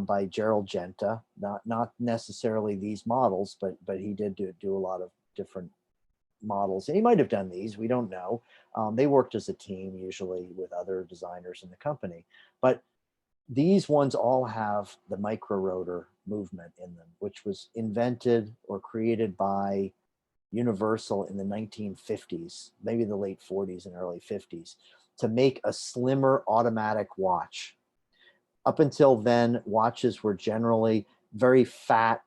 by Gerald Genta, not necessarily these models, but he did do a lot of different models. And he might have done these, we don't know. They worked as a team usually with other designers in the company. But these ones all have the micro rotor movement in them, which was invented or created by Universal in the 1950s, maybe the late 40s and early 50s, to make a slimmer automatic watch. Up until then, watches were generally very fat,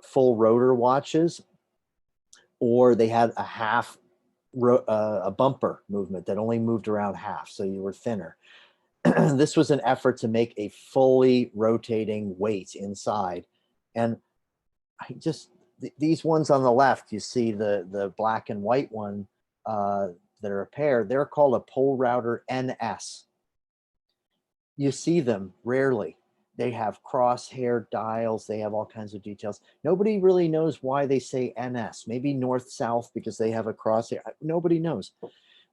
full rotor watches, or they had a bumper movement that only moved around half, so you were thinner. This was an effort to make a fully rotating weight inside. And these ones on the left, you see the black and white one that are a pair, they're called a pull router NS. You see them rarely. They have crosshair dials. They have all kinds of details. Nobody really knows why they say NS. Maybe north-south because they have a crosshair. Nobody knows.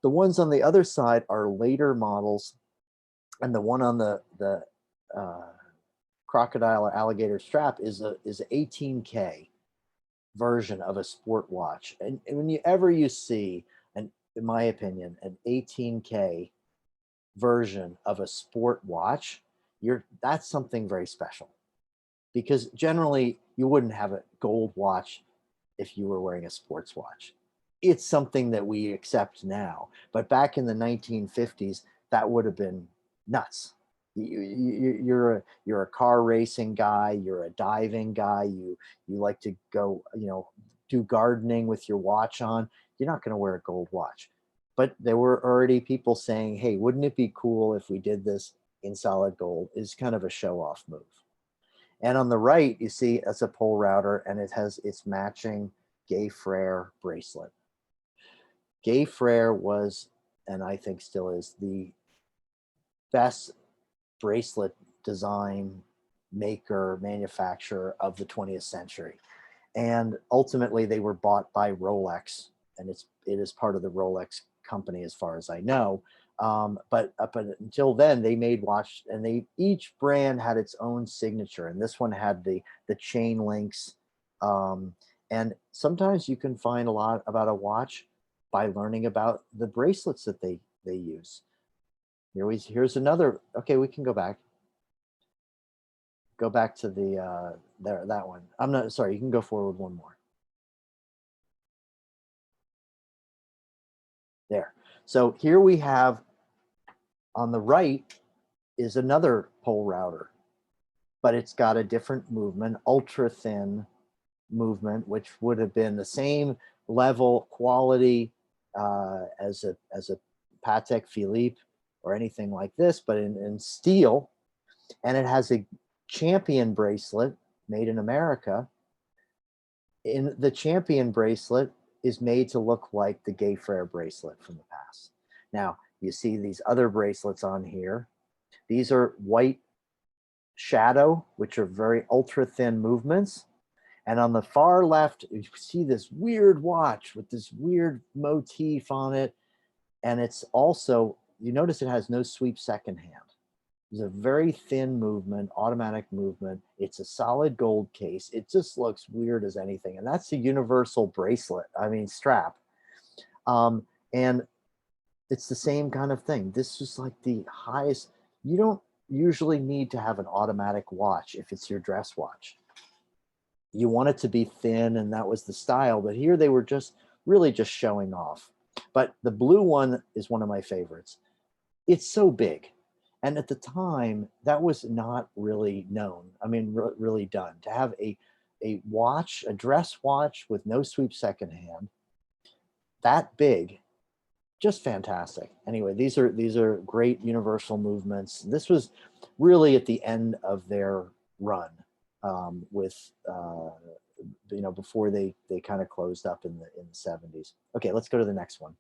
The ones on the other side are later models, and the one on the crocodile or alligator strap is a 18K version of a sport watch. And whenever you see, in my opinion, an 18K version of a sport watch, that's something very special, because generally you wouldn't have a gold watch if you were wearing a sports watch. It's something that we accept now, but back in the 1950s, that would have been nuts. You're a car racing guy, you're a diving guy, you like to go, do gardening with your watch on. You're not going to wear a gold watch. But there were already people saying, hey, wouldn't it be cool if we did this in solid gold? Is kind of a show-off move. And on the right, you see it's a pull router, and it has its matching Gay Frere bracelet. Gay Frere was, and I think still is, the best bracelet design maker, manufacturer of the 20th century. And ultimately they were bought by Rolex, and it is part of the Rolex company as far as I know. But up until then, they made watch, and each brand had its own signature, and this one had the chain links. And sometimes you can find a lot about a watch by learning about the bracelets that they use. Here's another. Okay, we can go back. Go back to the that one. I'm not sorry. You can go forward one more. There. So here we have on the right is another pole router, but it's got a different movement, ultra thin movement, which would have been the same level quality as a Patek Philippe or anything like this, but in steel. And it has a champion bracelet made in America. In the champion bracelet is made to look like the Gay Frere bracelet from the past. Now, you see these other bracelets on here. These are white shadow, which are very ultra thin movements. And on the far left, you see this weird watch with this weird motif on it. And it's also, you notice it has no sweep second hand. It's a very thin movement, automatic movement. It's a solid gold case. It just looks weird as anything. And that's a universal bracelet, strap. And it's the same kind of thing. This is like the highest. You don't usually need to have an automatic watch if it's your dress watch. You want it to be thin, and that was the style. But here they were just really just showing off. But the blue one is one of my favorites. It's so big. And at the time, that was not really known. Really done. To have a watch, a dress watch with no sweep second hand, that big, just fantastic. Anyway, these are great universal movements. This was really at the end of their run with before they kind of closed up in the 70s. Okay, let's go to the next one.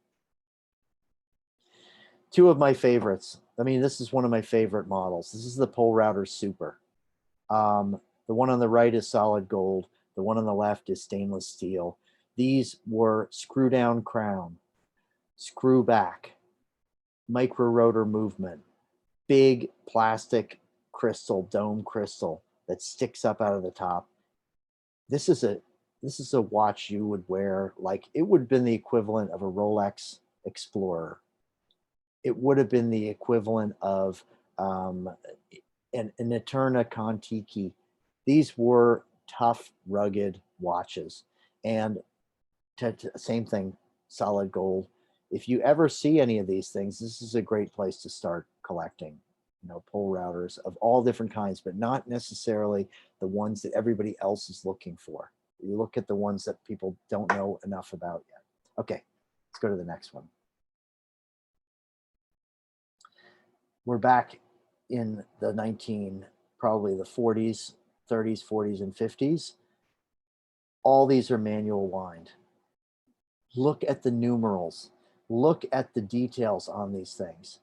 Two of my favorites. This is one of my favorite models. This is the Pole Router Super. The one on the right is solid gold. The one on the left is stainless steel. These were screw down crown, screw back, micro rotor movement, big plastic crystal, dome crystal that sticks up out of the top. This is a watch you would wear, like it would have been the equivalent of a Rolex Explorer. It would have been the equivalent of an Eterna Contiki. These were tough, rugged watches. And same thing, solid gold. If you ever see any of these things, this is a great place to start collecting, pole routers of all different kinds, but not necessarily the ones that everybody else is looking for. You look at the ones that people don't know enough about yet. Okay, let's go to the next one. We're back in the probably the 40s, 30s, 40s, and 50s. All these are manual wind. Look at the numerals. Look at the details on these things.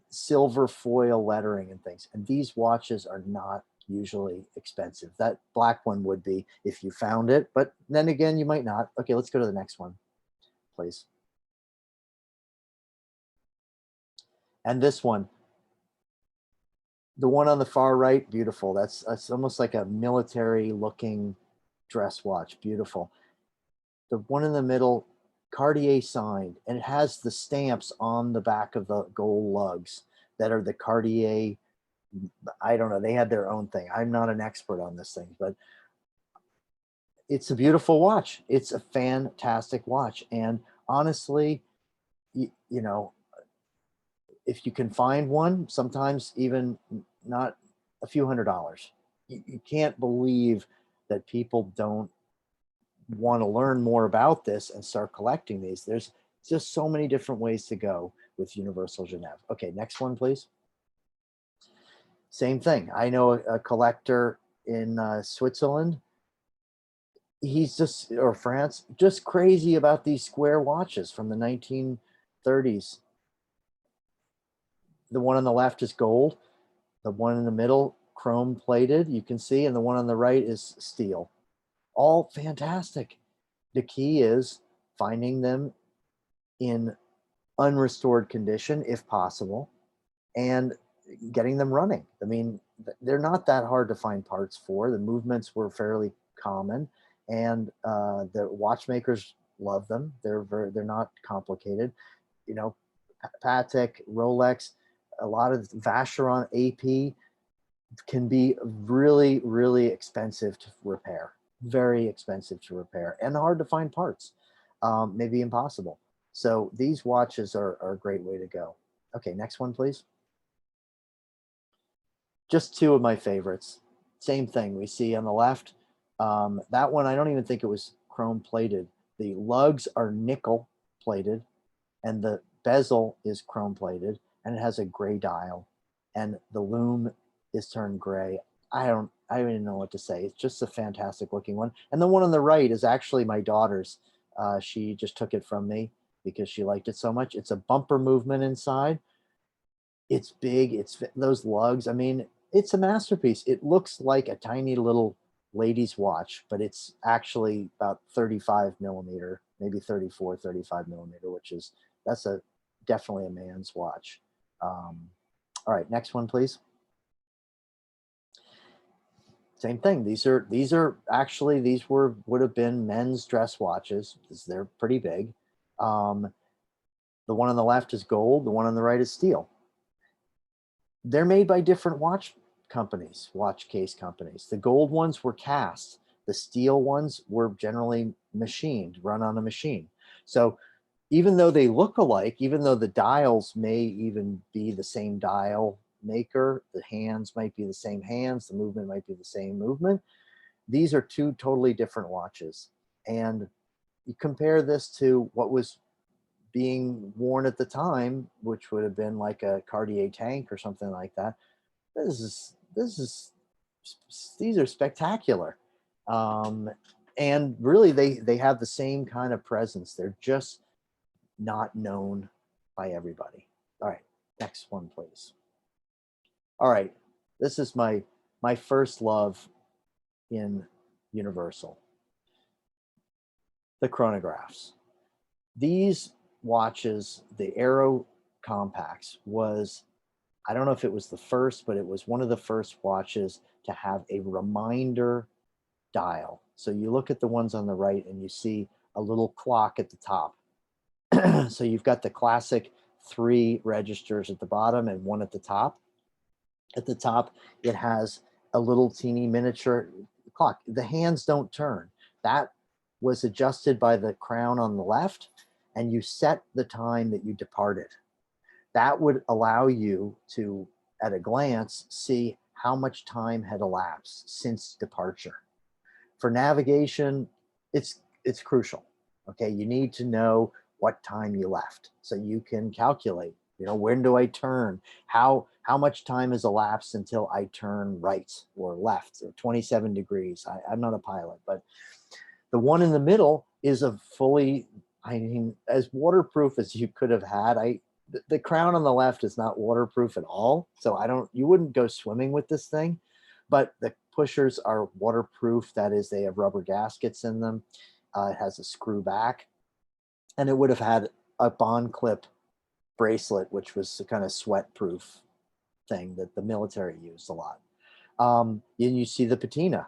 Silver foil lettering and things. And these watches are not usually expensive. That black one would be if you found it, but then again, you might not. Okay, let's go to the next one, please. And this one, the one on the far right, beautiful. That's almost like a military looking dress watch, beautiful. The one in the middle, Cartier signed, and it has the stamps on the back of the gold lugs that are the Cartier. I don't know, they had their own thing. I'm not an expert on this thing, but it's a beautiful watch. It's a fantastic watch. And honestly, if you can find one, sometimes even not a few $100s, you can't believe that people don't want to learn more about this and start collecting these. There's just so many different ways to go with Universal Genève. Okay, next one, please. Same thing. I know a collector in Switzerland. Or France, just crazy about these square watches from the 1930s. The one on the left is gold. The one in the middle, chrome plated, you can see, and the one on the right is steel. All fantastic. The key is finding them in unrestored condition if possible, and getting them running. I mean, they're not that hard to find parts for. The movements were fairly common, and the watchmakers love them. They're not complicated. You know, Patek, Rolex, a lot of Vacheron AP can be really, really expensive to repair, very expensive to repair, and hard to find parts, maybe impossible. So these watches are a great way to go. Okay, next one, please. Just two of my favorites. Same thing we see on the left. That one, I don't even think it was chrome plated. The lugs are nickel plated, and the bezel is chrome plated, and it has a gray dial, and the loom is turned gray. I don't even know what to say. It's just a fantastic looking one. And the one on the right is actually my daughter's. She just took it from me because she liked it so much. It's a bumper movement inside. It's big. It's those lugs. I mean, it's a masterpiece. It looks like a tiny little lady's watch, but it's actually about 35 millimeter, maybe 34, 35 millimeter, which is, that's definitely a man's watch. All right, next one, please. Same thing. These are actually, would have been men's dress watches because they're pretty big. The one on the left is gold. The one on the right is steel. They're made by different watch companies, watch case companies. The gold ones were cast. The steel ones were generally machined, run on a machine. So even though they look alike, even though the dials may even be the same dial maker, the hands might be the same hands, the movement might be the same movement, these are two totally different watches. And you compare this to what was being worn at the time, which would have been like a Cartier tank or something like that. These are spectacular. And really they have the same kind of presence. They're just not known by everybody. All right, next one, please. All right, this is my first love in Universal. The chronographs. These watches, the Aero Compacts, was, I don't know if it was the first, but it was one of the first watches to have a reminder dial. So you look at the ones on the right and you see a little clock at the top. So you've got the classic 3 registers at the bottom and 1 at the top. At the top, it has a little teeny miniature clock. The hands don't turn. That was adjusted by the crown on the left, and you set the time that you departed. That would allow you to, at a glance, see how much time had elapsed since departure. For navigation, it's crucial. Okay, you need to know what time you left so you can calculate, you know, when do I turn? How much time has elapsed until I turn right or left, or 27 degrees. I'm not a pilot, but the one in the middle is a fully, I mean, as waterproof as you could have had. The crown on the left is not waterproof at all. So you wouldn't go swimming with this thing, but the pushers are waterproof. That is, they have rubber gaskets in them. It has a screw back, and it would have had a bond clip bracelet, which was a kind of sweat proof thing that the military used a lot. And you see the patina,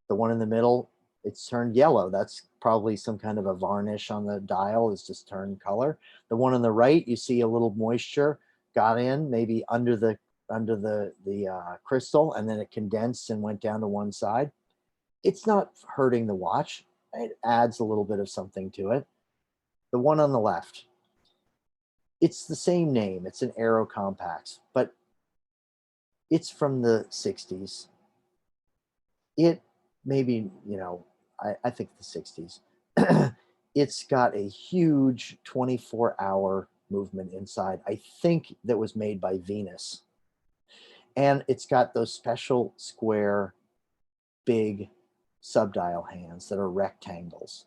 the one in the middle, it's turned yellow. That's probably some kind of a varnish on the dial, is just turned color. The one on the right, you see a little moisture got in, maybe under the crystal, and then it condensed and went down to one side. It's not hurting the watch. It adds a little bit of something to it. The one on the left, it's the same name. It's an Aero Compacts, but it's from the 60s. It maybe, you know, I think the 60s. It's got a huge 24-hour movement inside. I think that was made by Venus. And it's got those special square, big subdial hands that are rectangles.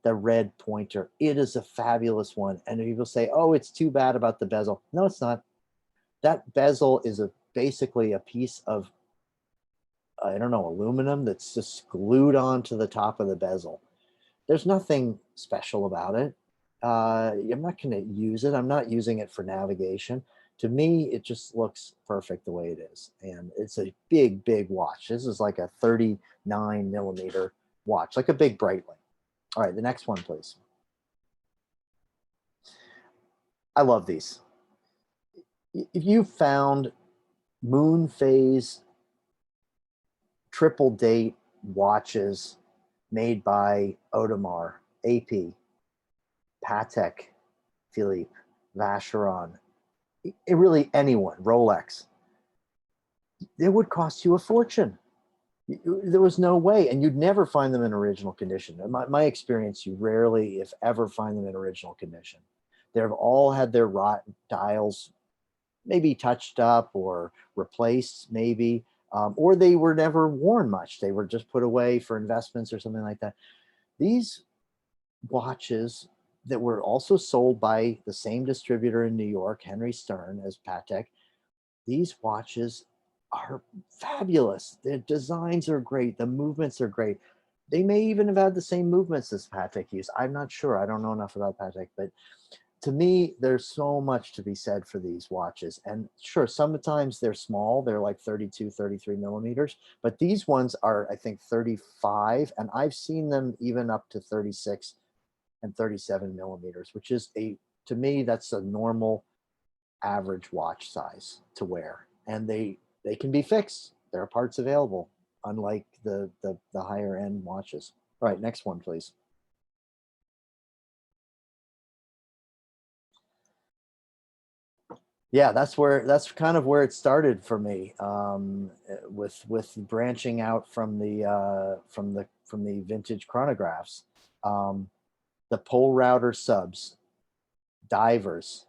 The red pointer, it is a fabulous one. And people say, oh, it's too bad about the bezel. No, it's not. That bezel is basically a piece of, I don't know, aluminum that's just glued onto the top of the bezel. There's nothing special about it. I'm not going to use it. I'm not using it for navigation. To me, it just looks perfect the way it is. And it's a big, big watch. This is like a 39mm watch, like a big Breitling. All right, the next one, please. I love these. If you found moon phase triple date watches made by Audemars, AP, Patek, Philippe, Vacheron, really anyone, Rolex, it would cost you a fortune. There was no way, and you'd never find them in original condition. In my experience, you rarely, if ever, find them in original condition. They've all had their dials maybe touched up or replaced, maybe, or they were never worn much. They were just put away for investments or something like that. These watches that were also sold by the same distributor in New York, Henry Stern, as Patek, these watches are fabulous. Their designs are great. The movements are great. They may even have had the same movements as Patek used. I'm not sure. I don't know enough about Patek, but to me, there's so much to be said for these watches. And sure, sometimes they're small. They're like 32, 33mm, but these ones are, I think, 35. And I've seen them even up to 36 and 37mm, which is to me, that's a normal average watch size to wear. And they can be fixed. There are parts available, unlike the higher end watches. All right, next one, please. Yeah, that's kind of where it started for me, with branching out from the vintage chronographs, the pole router subs, divers.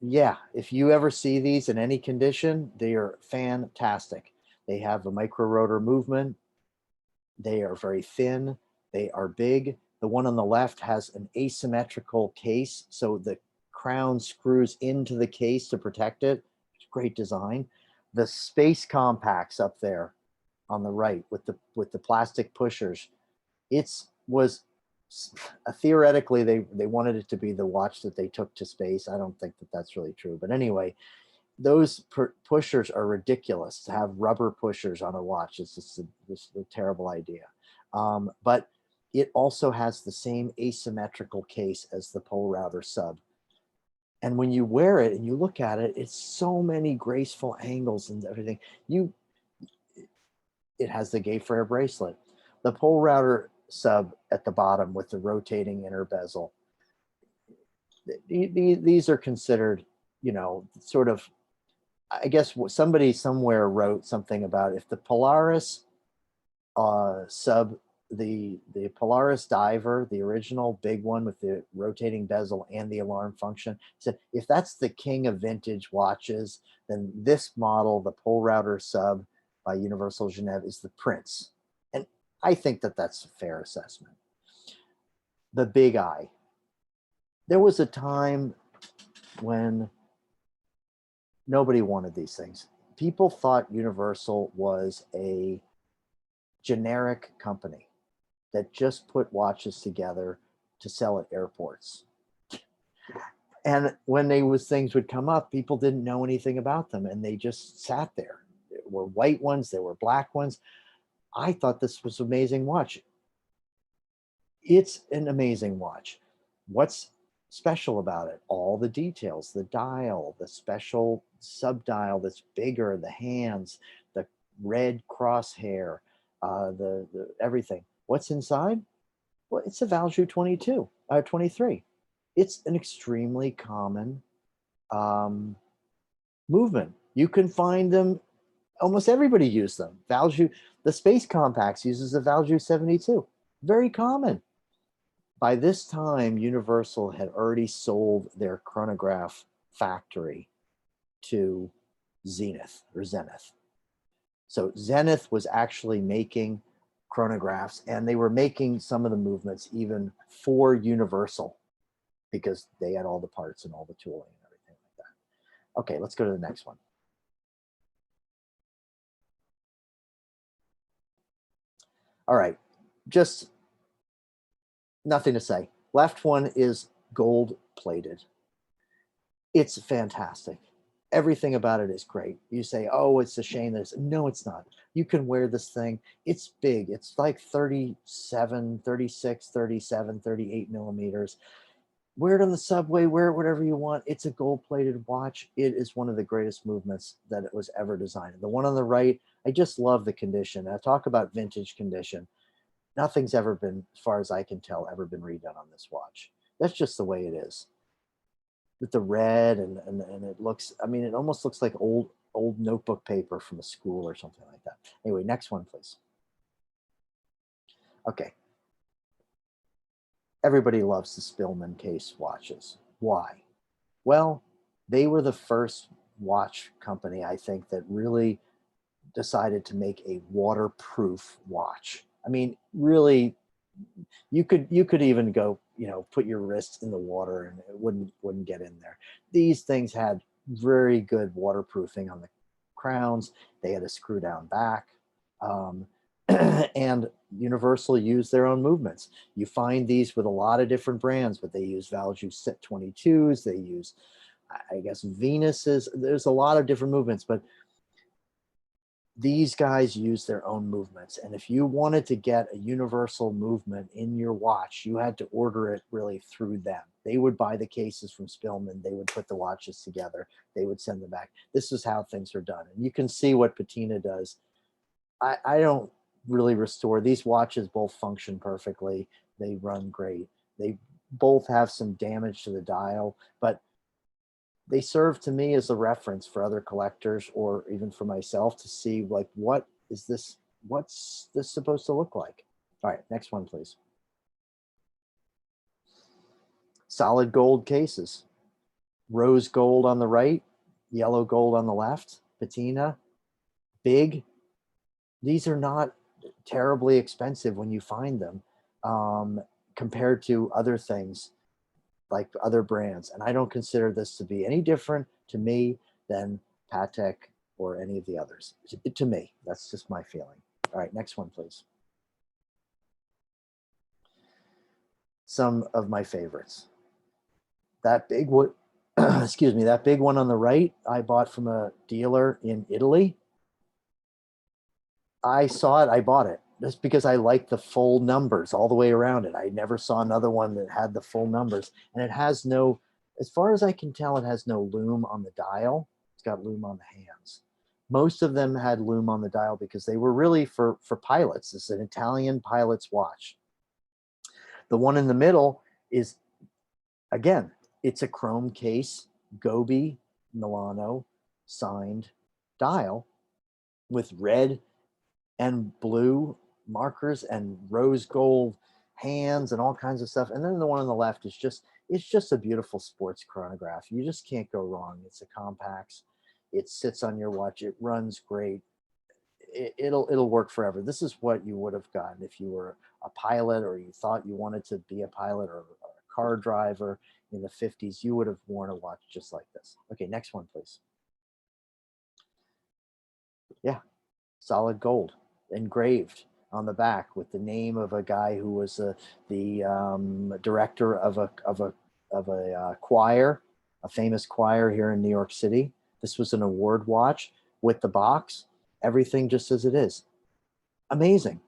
Yeah, if you ever see these in any condition, they are fantastic. They have a micro rotor movement. They are very thin. They are big. The one on the left has an asymmetrical case, so the crown screws into the case to protect it. It's great design. The space compacts up there on the right with the plastic pushers. Was theoretically they wanted it to be the watch that they took to space. I don't think that that's really true, but anyway, those pushers are ridiculous. To have rubber pushers on a watch is just a terrible idea. But it also has the same asymmetrical case as the pole router sub. And when you wear it and you look at it, it's so many graceful angles and everything. It has the Gayfrère bracelet, the pole router sub at the bottom with the rotating inner bezel. These are considered, sort of, I guess somebody somewhere wrote something about if the Polaris sub, the Polaris diver, the original big one with the rotating bezel and the alarm function, said if that's the king of vintage watches, then this model, the pole router sub by Universal Genève, is the prince. And I think that that's a fair assessment. The big eye. There was a time when nobody wanted these things. People thought Universal was a generic company that just put watches together to sell at airports. And when things would come up, people didn't know anything about them and they just sat there. There were white ones, there were black ones. I thought this was an amazing watch. It's an amazing watch. What's special about it? All the details, the dial, the special subdial that's bigger, the hands, the red crosshair, the everything. What's inside? Well, it's a Valjoux 23. It's an extremely common movement. You can find them. Almost everybody uses them. Valjoux, the Space Compacts uses the Valjoux 72. Very common. By this time, Universal had already sold their chronograph factory to Zenith. So Zenith was actually making chronographs, and they were making some of the movements even for Universal because they had all the parts and all the tooling and everything like that. Okay, let's go to the next one. All right, just Nothing to say. Left one is gold plated. It's fantastic. Everything about it is great. You say, oh, it's a shame that it's, no, it's not. You can wear this thing. It's big. It's like 37, 36, 37, 38 millimeters. Wear it on the subway, wear it whatever you want. It's a gold plated watch. It is one of the greatest movements that it was ever designed. The one on the right, I just love the condition. I talk about vintage condition. Nothing's ever been, as far as I can tell, ever been redone on this watch. That's just the way it is. With the red and it looks, I mean, it almost looks like old notebook paper from a school or something like that. Anyway, next one, please. Okay. Everybody loves the Spillman case watches. Why? Well, they were the first watch company, I think, that really decided to make a waterproof watch. I mean, really, you could even go, you know, put your wrist in the water and it wouldn't get in there. These things had very good waterproofing on the crowns. They had a screw down back. And Universal used their own movements. You find these with a lot of different brands, but they use Valjoux Set 22s. They use, I guess, Venuses. There's a lot of different movements, but these guys use their own movements. And if you wanted to get a universal movement in your watch, you had to order it really through them. They would buy the cases from Spillman. They would put the watches together. They would send them back. This is how things are done. And you can see what Patina does. I don't really restore. These watches both function perfectly. They run great. They both have some damage to the dial, but they serve to me as a reference for other collectors or even for myself to see, like, what is this? What's this supposed to look like? All right, next one, please. Solid gold cases. Rose gold on the right, yellow gold on the left, patina, big. These are not terribly expensive when you find them compared to other things like other brands. And I don't consider this to be any different to me than Patek or any of the others. To me, that's just my feeling. All right, next one, please. Some of my favorites. That big one, excuse me, that big one on the right, I bought from a dealer in Italy. I saw it, I bought it just because I like the full numbers all the way around it. I never saw another one that had the full numbers, and it has no, as far as I can tell, it has no lume on the dial. It's got lume on the hands. Most of them had lume on the dial because they were really for pilots. It's an Italian pilot's watch. The one in the middle is, again, it's a chrome case, Gobi, Milano, signed dial with red and blue markers and rose gold hands and all kinds of stuff. And then the one on the left is just, it's just a beautiful sports chronograph. You just can't go wrong. It's a Compax. It sits on your watch. It runs great. It'll work forever. This is what you would have gotten if you were a pilot or you thought you wanted to be a pilot or a car driver in the 50s. You would have worn a watch just like this. Okay, next one, please. Yeah, solid gold, engraved on the back with the name of a guy who was the director of a choir, a famous choir here in New York City. This was an award watch with the box, everything just as it is. Amazing.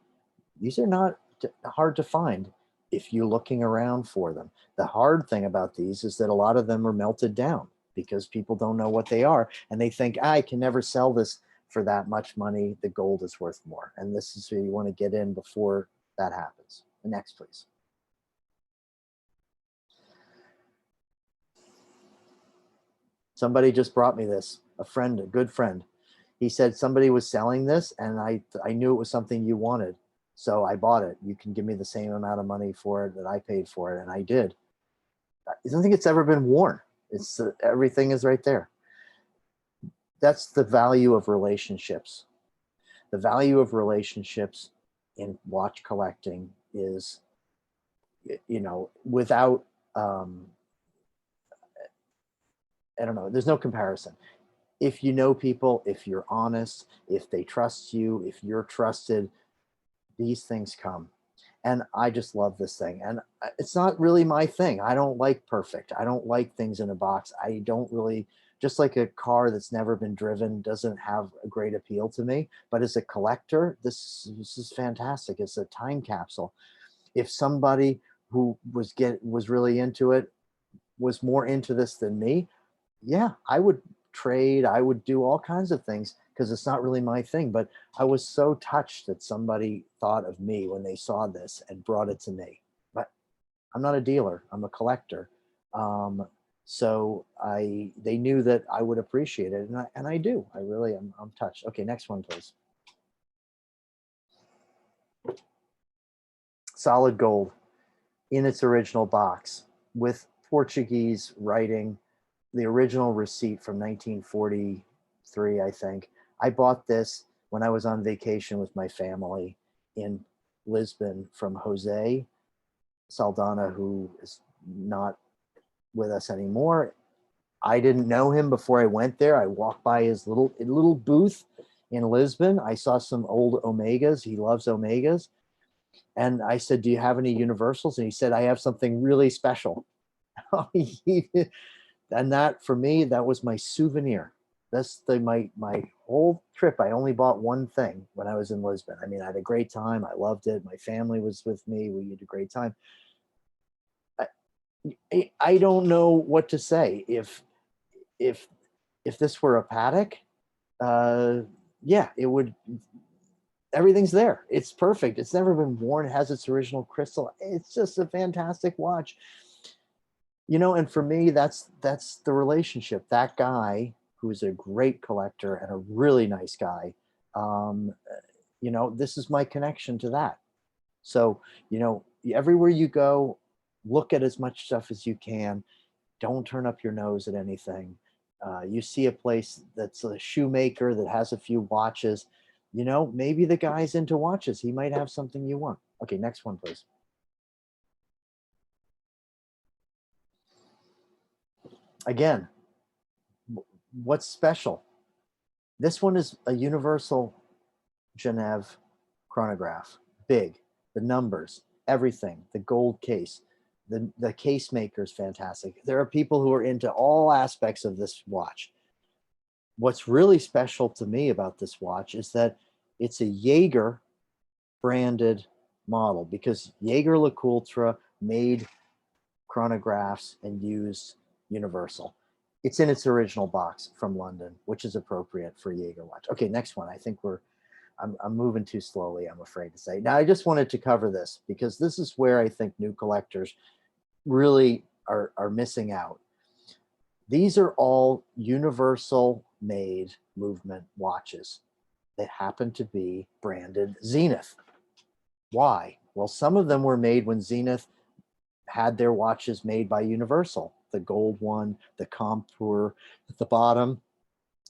These are not hard to find if you're looking around for them. The hard thing about these is that a lot of them are melted down because people don't know what they are and they think, I can never sell this for that much money. The gold is worth more. And this is where you want to get in before that happens. Next, please. Somebody just brought me this, a friend, a good friend. He said somebody was selling this and I knew it was something you wanted. So I bought it. You can give me the same amount of money for it that I paid for it. And I did. I don't think it's ever been worn. It's everything is right there. That's the value of relationships. The value of relationships in watch collecting is, you know, without, I don't know, there's no comparison. If you know people, if you're honest, if they trust you, if you're trusted, these things come. And I just love this thing. And it's not really my thing. I don't like perfect. I don't like things in a box. I don't really, just like a car that's never been driven doesn't have a great appeal to me. But as a collector, this is fantastic. It's a time capsule. If somebody who was really into it was more into this than me, yeah, I would trade. I would do all kinds of things because it's not really my thing. But I was so touched that somebody thought of me when they saw this and brought it to me. But I'm not a dealer. I'm a collector. So they knew that I would appreciate it, and I do. I really am. I'm touched. Okay, next one, please. Solid gold in its original box with Portuguese writing, the original receipt from 1943, I think. I bought this when I was on vacation with my family in Lisbon from Jose Saldana, who is not with us anymore. I didn't know him before I went there. I walked by his little booth in Lisbon. I saw some old Omegas. He loves Omegas. And I said, do you have any Universals? And he said, I have something really special. And that, for me, that was my souvenir. That's my whole trip. I only bought one thing when I was in Lisbon. I mean, I had a great time. I loved it. My family was with me. We had a great time. I don't know what to say. If this were a Patek, yeah, it would. Everything's there. It's perfect. It's never been worn. It has its original crystal. It's just a fantastic watch. And for me, that's the relationship. That guy who is a great collector and a really nice guy, this is my connection to that. So, everywhere you go, look at as much stuff as you can. Don't turn up your nose at anything. You see a place that's a shoemaker that has a few watches, maybe the guy's into watches. He might have something you want. Okay, next one, please. Again, what's special? This one is a universal Genève chronograph. Big, the numbers, everything, the gold case. The case maker is fantastic. There are people who are into all aspects of this watch. What's really special to me about this watch is that it's a Jaeger branded model, because Jaeger-LeCoultre made chronographs and used Universal. It's in its original box from London, which is appropriate for a Jaeger watch. Okay, next one. I think I'm moving too slowly, I'm afraid to say. Now, I just wanted to cover this because this is where I think new collectors really are missing out. These are all Universal made movement watches that happen to be branded Zenith. Why? Well, some of them were made when Zenith had their watches made by Universal. The gold one, the Contour at the bottom,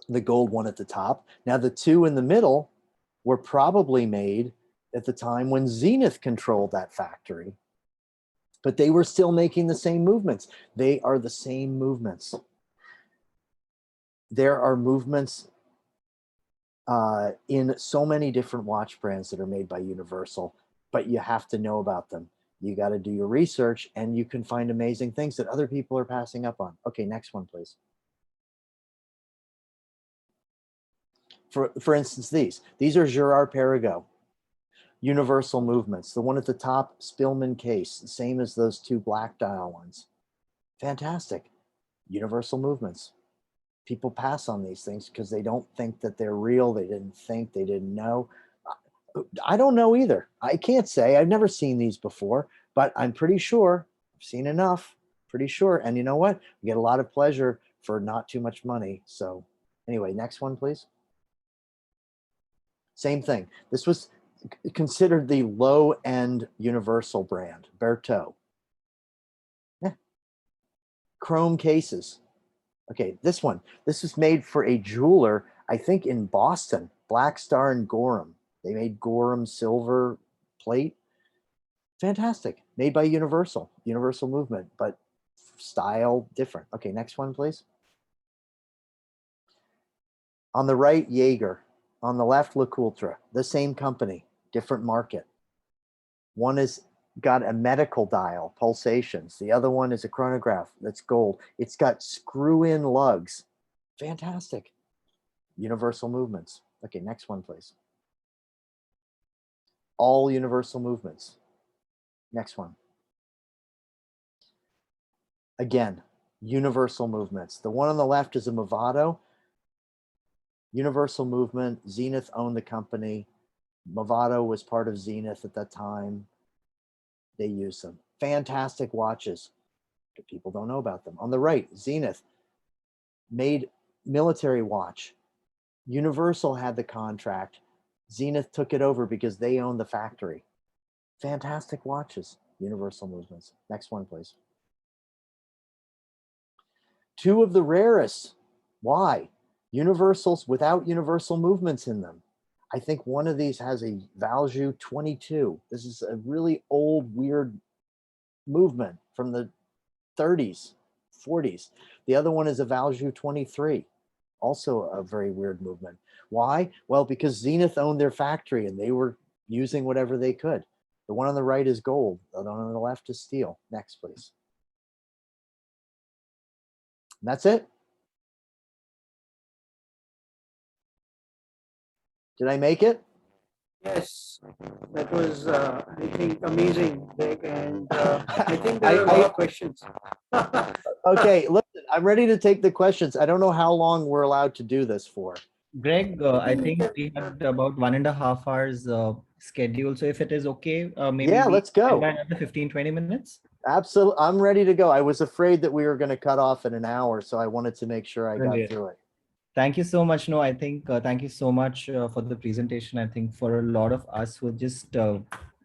the gold one at the top. Now, the two in the middle were probably made at the time when Zenith controlled that factory, but they were still making the same movements. They are the same movements. There are movements in so many different watch brands that are made by Universal, but you have to know about them. You got to do your research, and you can find amazing things that other people are passing up on. Okay, next one, please. For instance, these are Girard-Perregaux, Universal movements. The one at the top, Spillman case, the same as those two black dial ones. Fantastic. Universal movements. People pass on these things because they don't think that they're real. They didn't know. I don't know either. I can't say. I've never seen these before, but I'm pretty sure I've seen enough. Pretty sure. And you know what? We get a lot of pleasure for not too much money. So anyway, next one, please. Same thing. This was considered the low-end Universal brand, Berthaud. Yeah. Chrome cases. Okay, this one. This is made for a jeweler, I think in Boston, Black Star and Gorham. They made Gorham silver plate. Fantastic. Made by Universal movement, but style different. Okay, next one, please. On the right, Jaeger. On the left, LeCoultre. The same company, different market. One is got a medical dial, pulsations. The other one is a chronograph that's gold. It's got screw-in lugs. Fantastic. Universal movements. Okay, next one, please. All universal movements. Next one. Again, universal movements. The one on the left is a Movado. Universal movement. Zenith owned the company. Movado was part of Zenith at that time. They use them. Fantastic watches. People don't know about them. On the right, Zenith made military watch. Universal had the contract. Zenith took it over because they own the factory. Fantastic watches. Universal movements. Next one, please. Two of the rarest. Why? Universals without universal movements in them. I think one of these has a Valjoux 22. This is a really old, weird movement from the 30s, 40s. The other one is a Valjoux 23. Also a very weird movement. Why? Well, because Zenith owned their factory and they were using whatever they could. The one on the right is gold. The one on the left is steel. Next, please. And that's it. Did I make it? Yes, that was, I think, amazing, Greg. And I think there are a lot of questions. Okay, listen, I'm ready to take the questions. I don't know how long we're allowed to do this for. Greg, I think we had about 1.5 hours scheduled. So if it is okay, maybe Yeah, we let's go. by another 15-20 minutes. Absolutely. I'm ready to go. I was afraid that we were going to cut off in an hour, so I wanted to make sure I got Brilliant. through it. Thank you so much. No, I think thank you so much for the presentation. I think for a lot of us who are just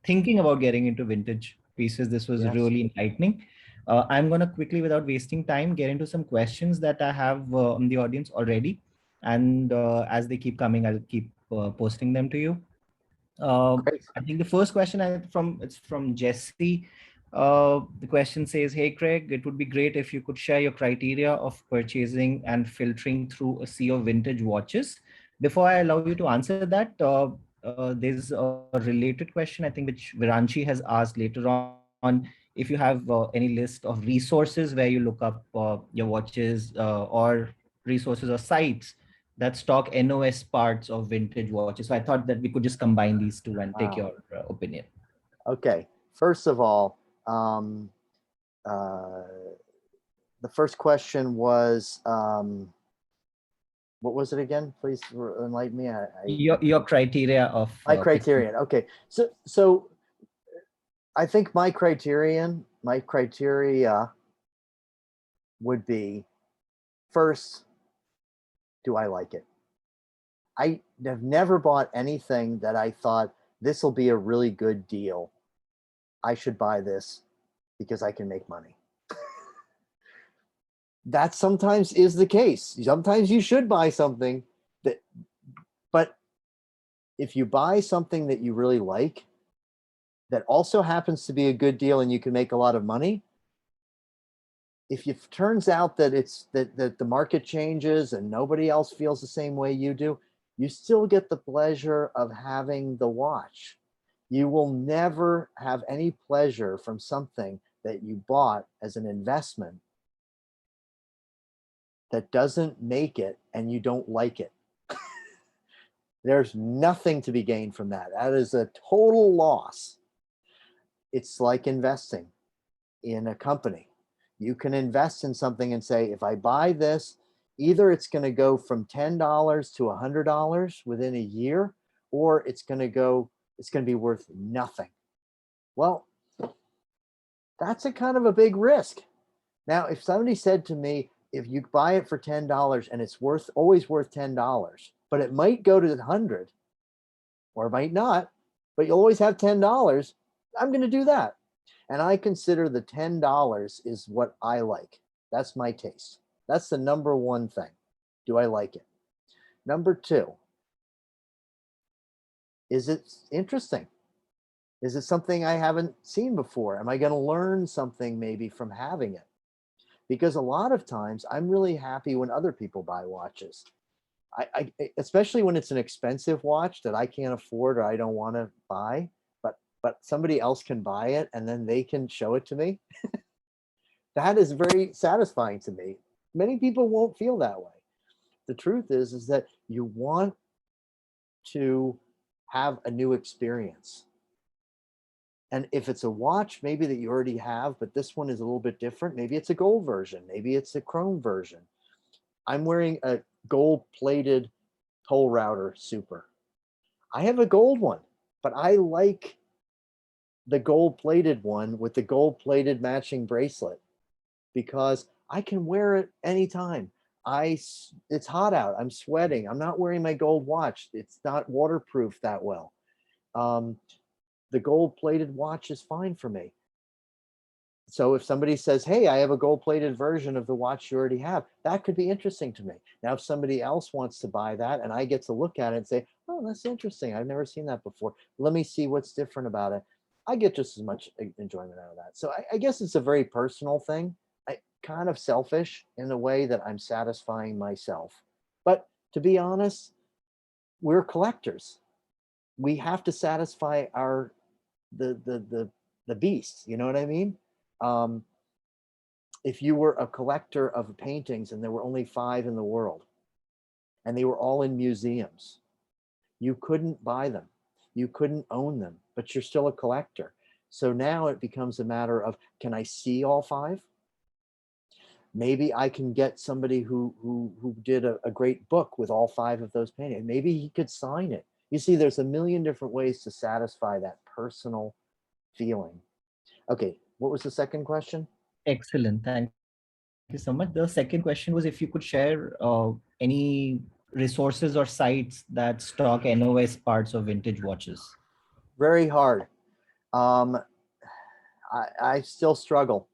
thinking about getting into vintage pieces, this was Yes. really enlightening. I'm going to quickly, without wasting time, get into some questions that I have on the audience already. And as they keep coming, I'll keep posting them to you. Great. I think the first question it's from Jesse. The question says, "Hey Craig, it would be great if you could share your criteria of purchasing and filtering through a sea of vintage watches." Before I allow you to answer that, there's a related question, I think, which Viranchi has asked later on. If you have any list of resources where you look up your watches or resources or sites that stock NOS parts of vintage watches. So I thought that we could just combine these two and take your opinion. Okay. First of all, the first question was, what was it again? Please enlighten me. Your criteria of my criterion. Okay. So I think my criteria would be, first, do I like it? I have never bought anything that I thought this will be a really good deal. I should buy this because I can make money. That sometimes is the case. Sometimes you should buy something but if you buy something that you really like, that also happens to be a good deal and you can make a lot of money, if it turns out that that the market changes and nobody else feels the same way you do, you still get the pleasure of having the watch. You will never have any pleasure from something that you bought as an investment that doesn't make it and you don't like it. There's nothing to be gained from that. That is a total loss. It's like investing in a company. You can invest in something and say, if I buy this, either it's going to go from $10 to $100 within a year, or it's going to be worth nothing. Well, that's a kind of a big risk. Now, if somebody said to me, if you buy it for $10 and it's always worth $10, but it might go to 100 or it might not, but you'll always have $10, I'm going to do that. And I consider the $10 is what I like. That's my taste. That's the number one thing. Do I like it? Number two, is it interesting? Is it something I haven't seen before? Am I going to learn something maybe from having it? Because a lot of times I'm really happy when other people buy watches. Especially when it's an expensive watch that I can't afford or I don't want to buy. But but somebody else can buy it and then they can show it to me. That is very satisfying to me. Many people won't feel that way. The truth is that you want to have a new experience. And if it's a watch, maybe that you already have, but this one is a little bit different. Maybe it's a gold version. Maybe it's a chrome version. I'm wearing a gold plated toll router super. I have a gold one, but I like the gold plated one with the gold plated matching bracelet because I can wear it anytime. It's hot out. I'm sweating. I'm not wearing my gold watch. It's not waterproof that well. The gold plated watch is fine for me. So if somebody says, hey, I have a gold plated version of the watch you already have, that could be interesting to me. Now, if somebody else wants to buy that and I get to look at it and say, oh, that's interesting. I've never seen that before. Let me see what's different about it. I get just as much enjoyment out of that. So I guess it's a very personal thing. Kind of selfish in the way that I'm satisfying myself. But to be honest, we're collectors. We have to satisfy the beast. You know what I mean? If you were a collector of paintings and there were only 5 in the world and they were all in museums, you couldn't buy them. You couldn't own them, but you're still a collector. So now it becomes a matter of, can I see all 5? Maybe I can get somebody who did a great book with all 5 of those paintings. Maybe he could sign it. You see, there's a million different ways to satisfy that personal feeling. Okay, what was the second question? Excellent. Thank you so much. The second question was if you could share any resources or sites that stock NOS parts of vintage watches. Very hard. I still struggle.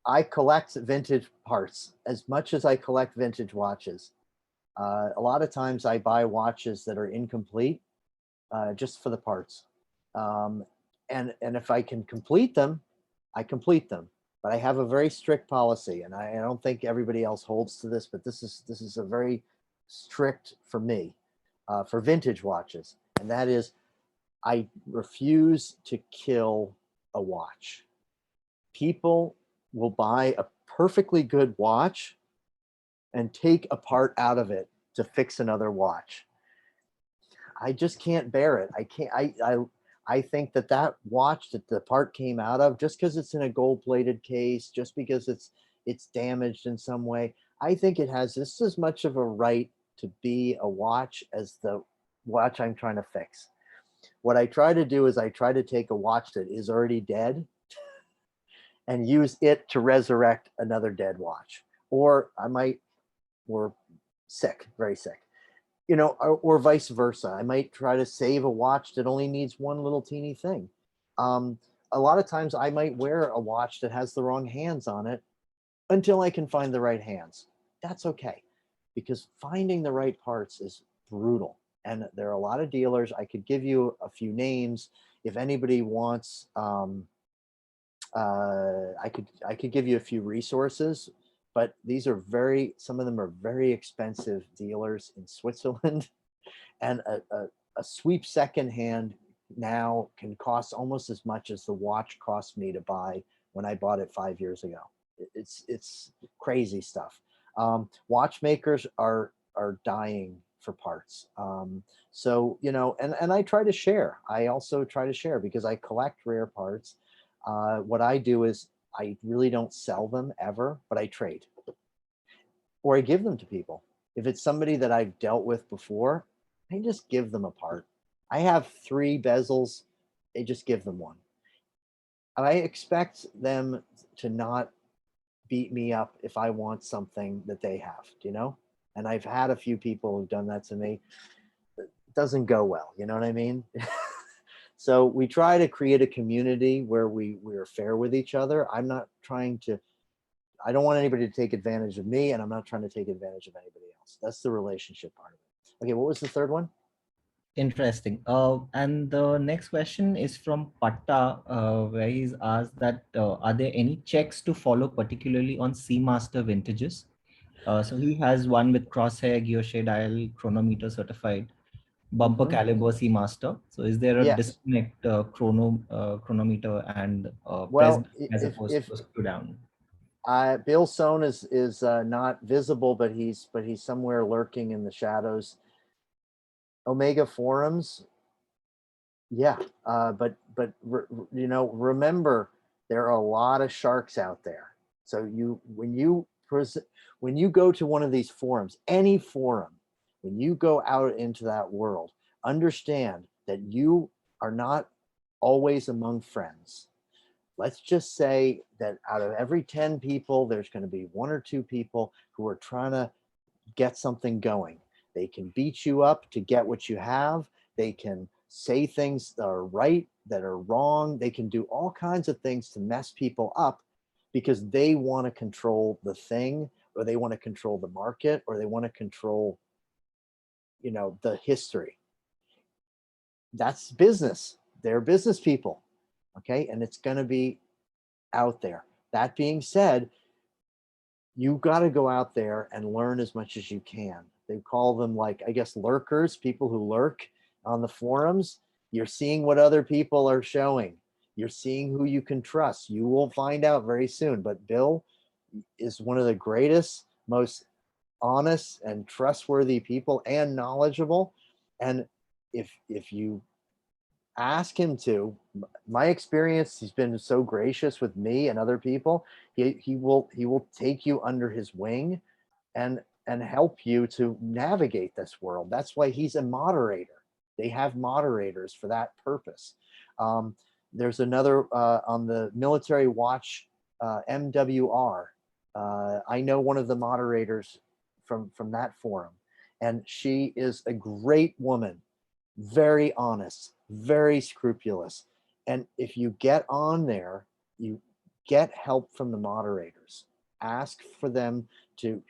I collect vintage parts as much as I collect vintage watches. A lot of times I buy watches that are incomplete just for the parts. And if I can complete them, I complete them. But I have a very strict policy, and I don't think everybody else holds to this, but this is a very strict for me for vintage watches. And that is, I refuse to kill a watch. People will buy a perfectly good watch and take a part out of it to fix another watch. I just can't bear it. I can't. I think that watch that the part came out of, just because it's in a gold-plated case, just because it's damaged in some way, I think it has just as much of a right to be a watch as the watch I'm trying to fix. What I try to do is I try to take a watch that is already dead and use it to resurrect another dead watch. Or we're sick, very sick. You know, or vice versa. I might try to save a watch that only needs one little teeny thing. A lot of times I might wear a watch that has the wrong hands on it until I can find the right hands. That's okay, because finding the right parts is brutal. And there are a lot of dealers. I could give you a few names if anybody wants. I could give you a few resources, but some of them are very expensive dealers in Switzerland, and a sweep secondhand now can cost almost as much as the watch cost me to buy when I bought it 5 years ago. It's crazy stuff. Watchmakers are dying for parts. So, you know, and I try to share. I also try to share because I collect rare parts. What I do is I really don't sell them ever, but I trade or I give them to people. If it's somebody that I've dealt with before, I just give them a part. I have 3 bezels. I just give them one. I expect them to not beat me up if I want something that they have, you know? And I've had a few people who've done that to me. It doesn't go well, you know what I mean? So we try to create a community where we're fair with each other. I don't want anybody to take advantage of me, and I'm not trying to take advantage of anybody else. That's the relationship part of it. Okay, what was the third one? Interesting. And the next question is from Patta, where he's asked that are there any checks to follow, particularly on Seamaster vintages? So he has one with crosshair, gear shade dial, chronometer certified. bumper Mhm. caliber Seamaster. So is there a Yes. disconnect chronometer and press Well, as if opposed to screw down? Bill Sohn is not visible, but he's somewhere lurking in the shadows. Omega forums, yeah, but you know, remember there are a lot of sharks out there. So when you go to one of these forums, any forum, when you go out into that world, understand that you are not always among friends. Let's just say that out of every 10 people, there's going to be 1 or 2 people who are trying to get something going. They can beat you up to get what you have. They can say things that are right, that are wrong. They can do all kinds of things to mess people up because they want to control the thing, or they want to control the market, or they want to control, you know, the history. That's business. They're business people. Okay. And it's going to be out there. That being said, you got to go out there and learn as much as you can. They call them, like, I guess, lurkers, people who lurk on the forums. You're seeing what other people are showing. You're seeing who you can trust. You will find out very soon. But Bill is one of the greatest, most honest and trustworthy people, and knowledgeable. And if you ask him to, my experience, he's been so gracious with me and other people. He will take you under his wing and help you to navigate this world. That's why he's a moderator. They have moderators for that purpose. There's another on the Military Watch, MWR. I know one of the moderators from that forum, and she is a great woman, very honest, very scrupulous. And if you get on there, you get help from the moderators. Ask for them to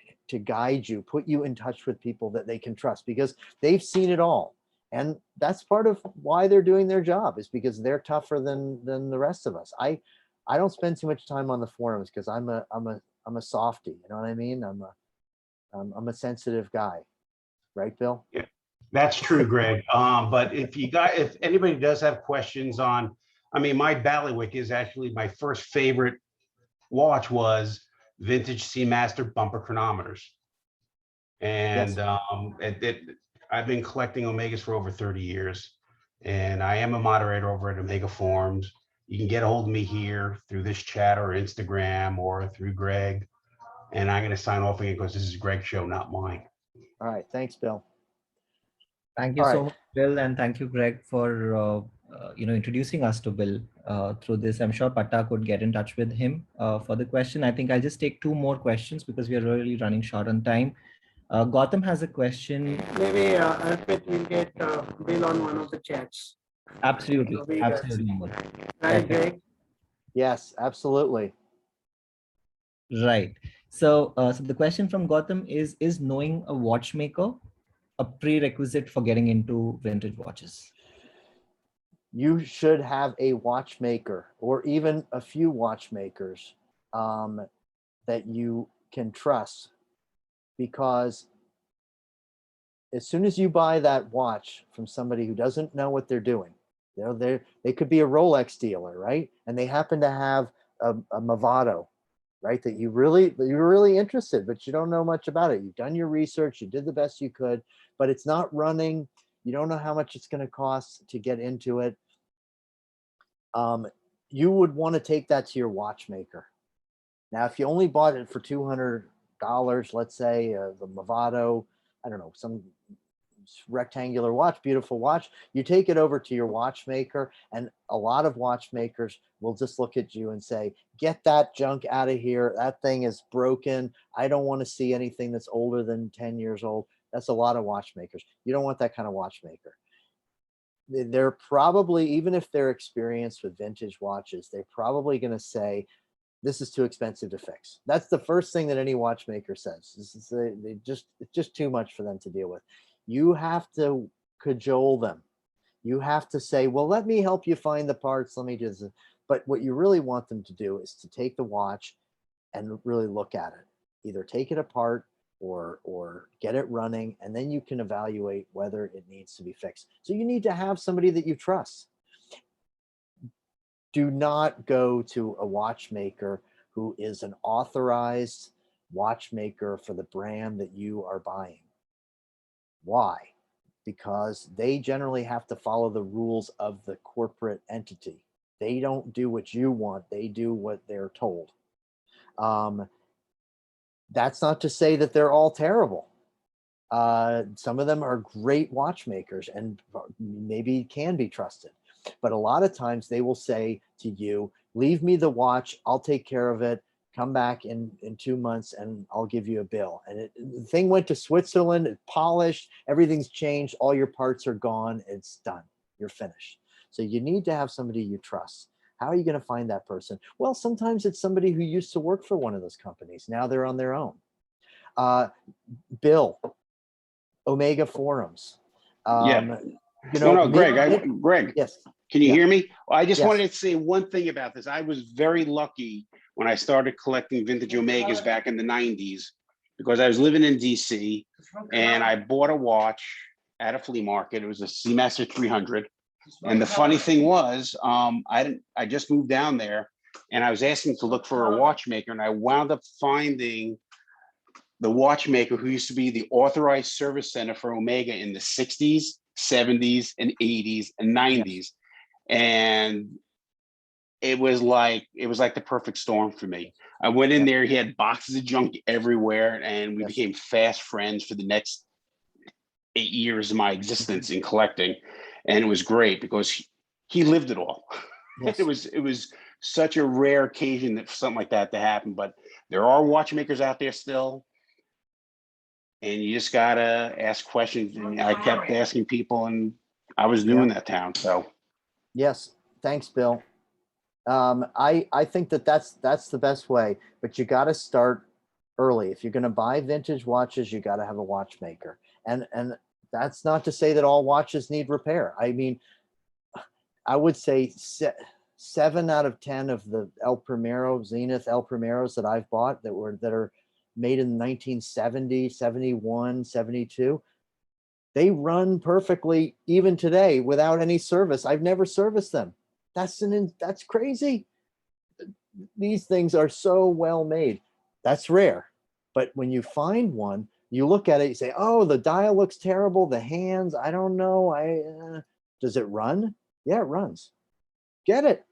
guide you, put you in touch with people that they can trust, because they've seen it all. And that's part of why they're doing their job, is because they're tougher than the rest of us. I don't spend too much time on the forums because I'm a softie, you know what I mean? I'm a sensitive guy, right, Bill? Yeah, that's true, Greg. But if anybody does have questions on, I mean, my Ballywick is actually my first favorite watch was vintage Seamaster bumper chronometers. And I've been collecting Omegas for over 30 years. And I am a moderator over at Omega Forums. You can get a hold of me here through this chat or Instagram or through Greg. And I'm going to sign off again because this is Greg's show, not mine. All right. Thanks, Bill. Thank you All so right. much, Bill, and thank you, Greg, for introducing us to Bill through this. I'm sure Patta could get in touch with him for the question. I think I'll just take 2 more questions because we are really running short on time. Gautam has a question. Maybe Arpit will get Bill on one of the chats. Absolutely, absolutely. Right, Greg? Yes, absolutely. Right. So, so the question from Gautam is knowing a watchmaker a prerequisite for getting into vintage watches? You should have a watchmaker, or even a few watchmakers that you can trust, because as soon as you buy that watch from somebody who doesn't know what they're doing, they could be a Rolex dealer, right? And they happen to have a Movado, right? That you're really interested, but you don't know much about it. You've done your research, you did the best you could, but it's not running. You don't know how much it's going to cost to get into it. You would want to take that to your watchmaker. Now, if you only bought it for $200, let's say the Movado, I don't know, some rectangular watch, beautiful watch, you take it over to your watchmaker, and a lot of watchmakers will just look at you and say, get that junk out of here. That thing is broken. I don't want to see anything that's older than 10 years old. That's a lot of watchmakers. You don't want that kind of watchmaker. They're probably, even if they're experienced with vintage watches, they're probably going to say, this is too expensive to fix. That's the first thing that any watchmaker says. It's just too much for them to deal with. You have to cajole them. You have to say, well, let me help you find the parts. Let me just, but what you really want them to do is to take the watch and really look at it. Either take it apart, or get it running, and then you can evaluate whether it needs to be fixed. So you need to have somebody that you trust. Do not go to a watchmaker who is an authorized watchmaker for the brand that you are buying. Why? Because they generally have to follow the rules of the corporate entity. They don't do what you want, they do what they're told. That's not to say that they're all terrible. Some of them are great watchmakers and maybe can be trusted. But a lot of times they will say to you, leave me the watch, I'll take care of it. Come back in 2 months and I'll give you a bill. And the thing went to Switzerland, it's polished, everything's changed, all your parts are gone, it's done, you're finished. So you need to have somebody you trust. How are you going to find that person? Well, sometimes it's somebody who used to work for one of those companies. Now they're on their own. Bill, Omega Forums. Yeah. You know, Greg, yes. can you Yeah. hear me? Well, I just Yes. wanted to say one thing about this. I was very lucky when I started collecting vintage Omegas back in the 90s, because I was living in DC and I bought a watch at a flea market. It was a Seamaster 300. And the funny thing was, I just moved down there and I was asking to look for a watchmaker, and I wound up finding the watchmaker who used to be the authorized service center for Omega in the 60s, 70s, and 80s and 90s. Yes. And it was like the perfect storm for me. I went in there, he had boxes of junk everywhere, and we became fast friends for the next 8 years of my existence in collecting. And it was great because he lived it all. Yes. It was such a rare occasion that something like that to happen, but there are watchmakers out there still. And you just gotta ask questions. And I kept asking people, and I was new in that town. So, yes, thanks, Bill. I think that's the best way. But you got to start early. If you're going to buy vintage watches, you got to have a watchmaker. And that's not to say that all watches need repair. I mean, I would say 7 out of 10 of the El Primero, Zenith El Primeros that I've bought that are made in 1970, 71, 72, they run perfectly even today without any service. I've never serviced them. That's crazy. These things are so well made. That's rare. But when you find one, you look at it, you say, oh, the dial looks terrible. The hands, I don't know. Does it run? Yeah, it runs. Get it.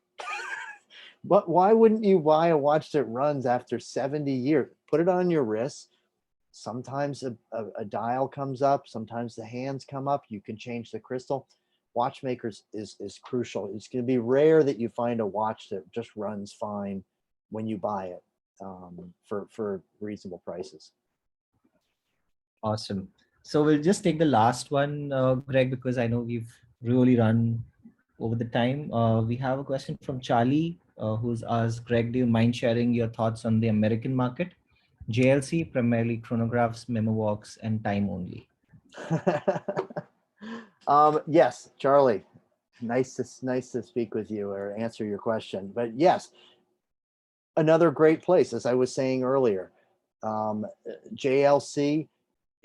But why wouldn't you buy a watch that runs after 70 years? Put it on your wrist. Sometimes a dial comes up. Sometimes the hands come up. You can change the crystal. Watchmakers is crucial. It's going to be rare that you find a watch that just runs fine when you buy it for reasonable prices. Awesome. So we'll just take the last one, Greg, because I know we've really run over the time. We have a question from Charlie, who's asked, Greg, do you mind sharing your thoughts on the American market? JLC, primarily chronographs, memo walks, and time only. Yes, Charlie, nice to speak with you or answer your question. But yes, another great place, as I was saying earlier, JLC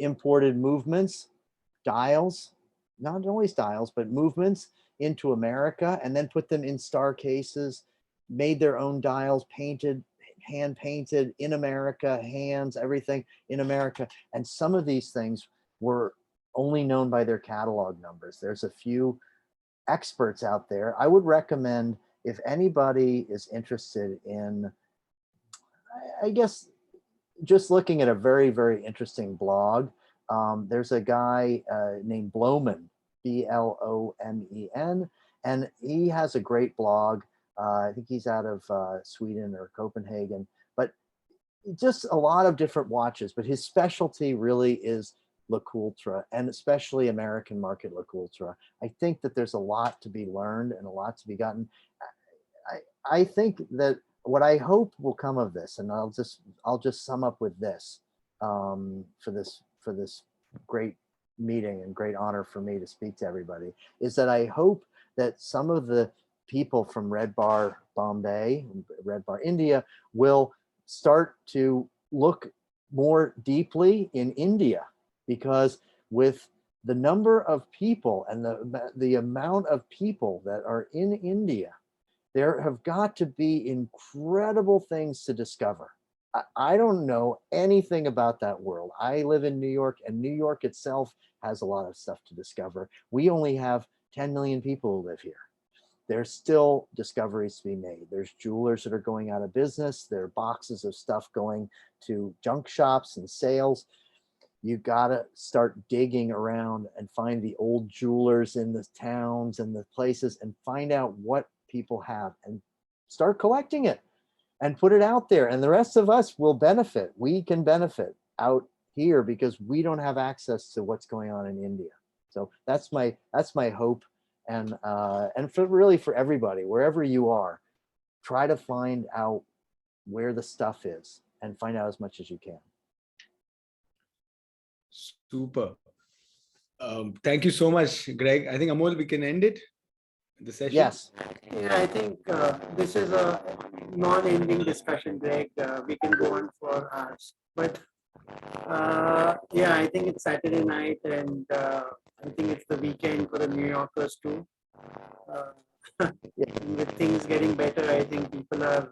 imported movements, dials, not always dials, but movements into America, and then put them in star cases, made their own dials, painted, hand painted in America, hands, everything in America. And some of these things were only known by their catalog numbers. There's a few experts out there. I would recommend, if anybody is interested in, I guess, just looking at a very, very interesting blog, there's a guy named Blomen, Blomen, and he has a great blog. I think he's out of Sweden or Copenhagen, but just a lot of different watches. But his specialty really is Look Ultra, and especially American market Look Ultra. I think that there's a lot to be learned and a lot to be gotten. I think that what I hope will come of this, and I'll just sum up with this, for this great meeting and great honor for me to speak to everybody, is that I hope that some of the people from Red Bar Bombay, Red Bar India, will start to look more deeply in India, because with the number of people and the amount of people that are in India, there have got to be incredible things to discover. I don't know anything about that world. I live in New York, and New York itself has a lot of stuff to discover. We only have 10 million people who live here. There's still discoveries to be made. There's jewelers that are going out of business. There are boxes of stuff going to junk shops and sales. You gotta start digging around and find the old jewelers in the towns and the places and find out what people have and start collecting it and put it out there. And the rest of us will benefit. We can benefit out here because we don't have access to what's going on in India. So that's my hope. And for everybody, wherever you are, try to find out where the stuff is and find out as much as you can. Super. Thank you so much, Greg. I think, Amol, we can end it, the session. Yes. Yeah, I think this is a non-ending discussion, Greg. We can go on for hours, but yeah, I think it's Saturday night, and I think it's the weekend for the New Yorkers too. With things getting better, I think people are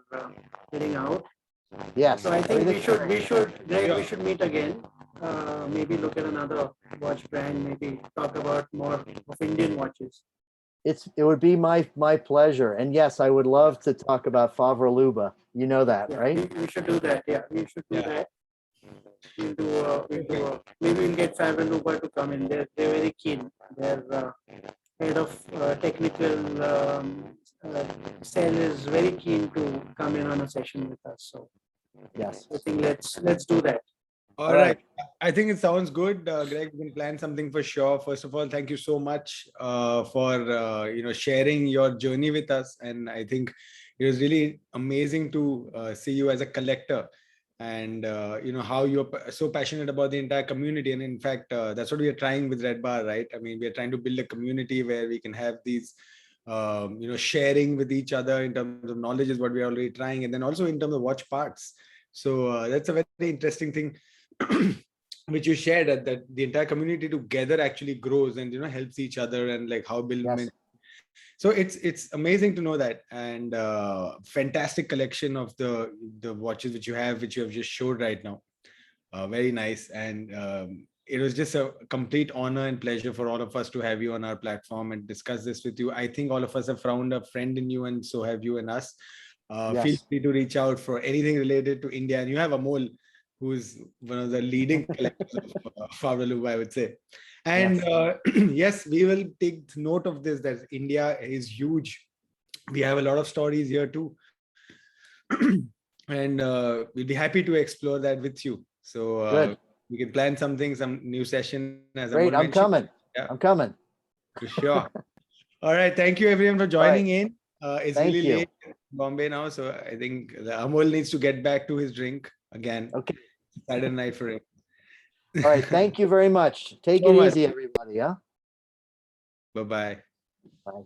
getting out. Yes. So I think Everything- we should, Greg, we should meet again. Maybe look at another watch brand. Maybe talk about more of Indian watches. It would be my pleasure. And yes, I would love to talk about Favre Luba. You know that, Yeah, right? we should do that. Yeah, we should do that. Maybe we'll get Fab and Luba to come in. They're very keen. They're head of technical cell is very keen to come in on a session with us. So Yes. I think let's do that. All right. I think it sounds good, Greg. We can plan something for sure. First of all, thank you so much for sharing your journey with us. And I think it was really amazing to see you as a collector, and how you're so passionate about the entire community. And in fact, that's what we are trying with Red Bar, right? I mean, we are trying to build a community where we can have these sharing with each other in terms of knowledge is what we're already trying, and then also in terms of watch parts. So that's a very interesting thing which you shared, that the entire community together actually grows and helps each other, and like how Bill mentioned. So it's amazing to know that, and fantastic collection of the watches which you have just showed right now. Very nice, and it was just a complete honor and pleasure for all of us to have you on our platform and discuss this with you. I think all of us have found a friend in you, and so have you and us. Feel free to reach out for anything related to India, and you have Amol, who's one of the leading collectors of Favre Luba, I would say. And yes, we will take note of this, that India is huge. We have a lot of stories here too. And we'll be happy to explore that with you. So we can plan something, some new session. As Great, I'm coming. Yeah. I'm coming. For sure. All right. Thank you everyone for joining in. It's Thank really you. late in Bombay now. So I think Amol needs to get back to his drink again. Okay. Saturday night for it. All right. Thank you very much. Take it easy, everybody. Yeah. Bye-bye. Bye.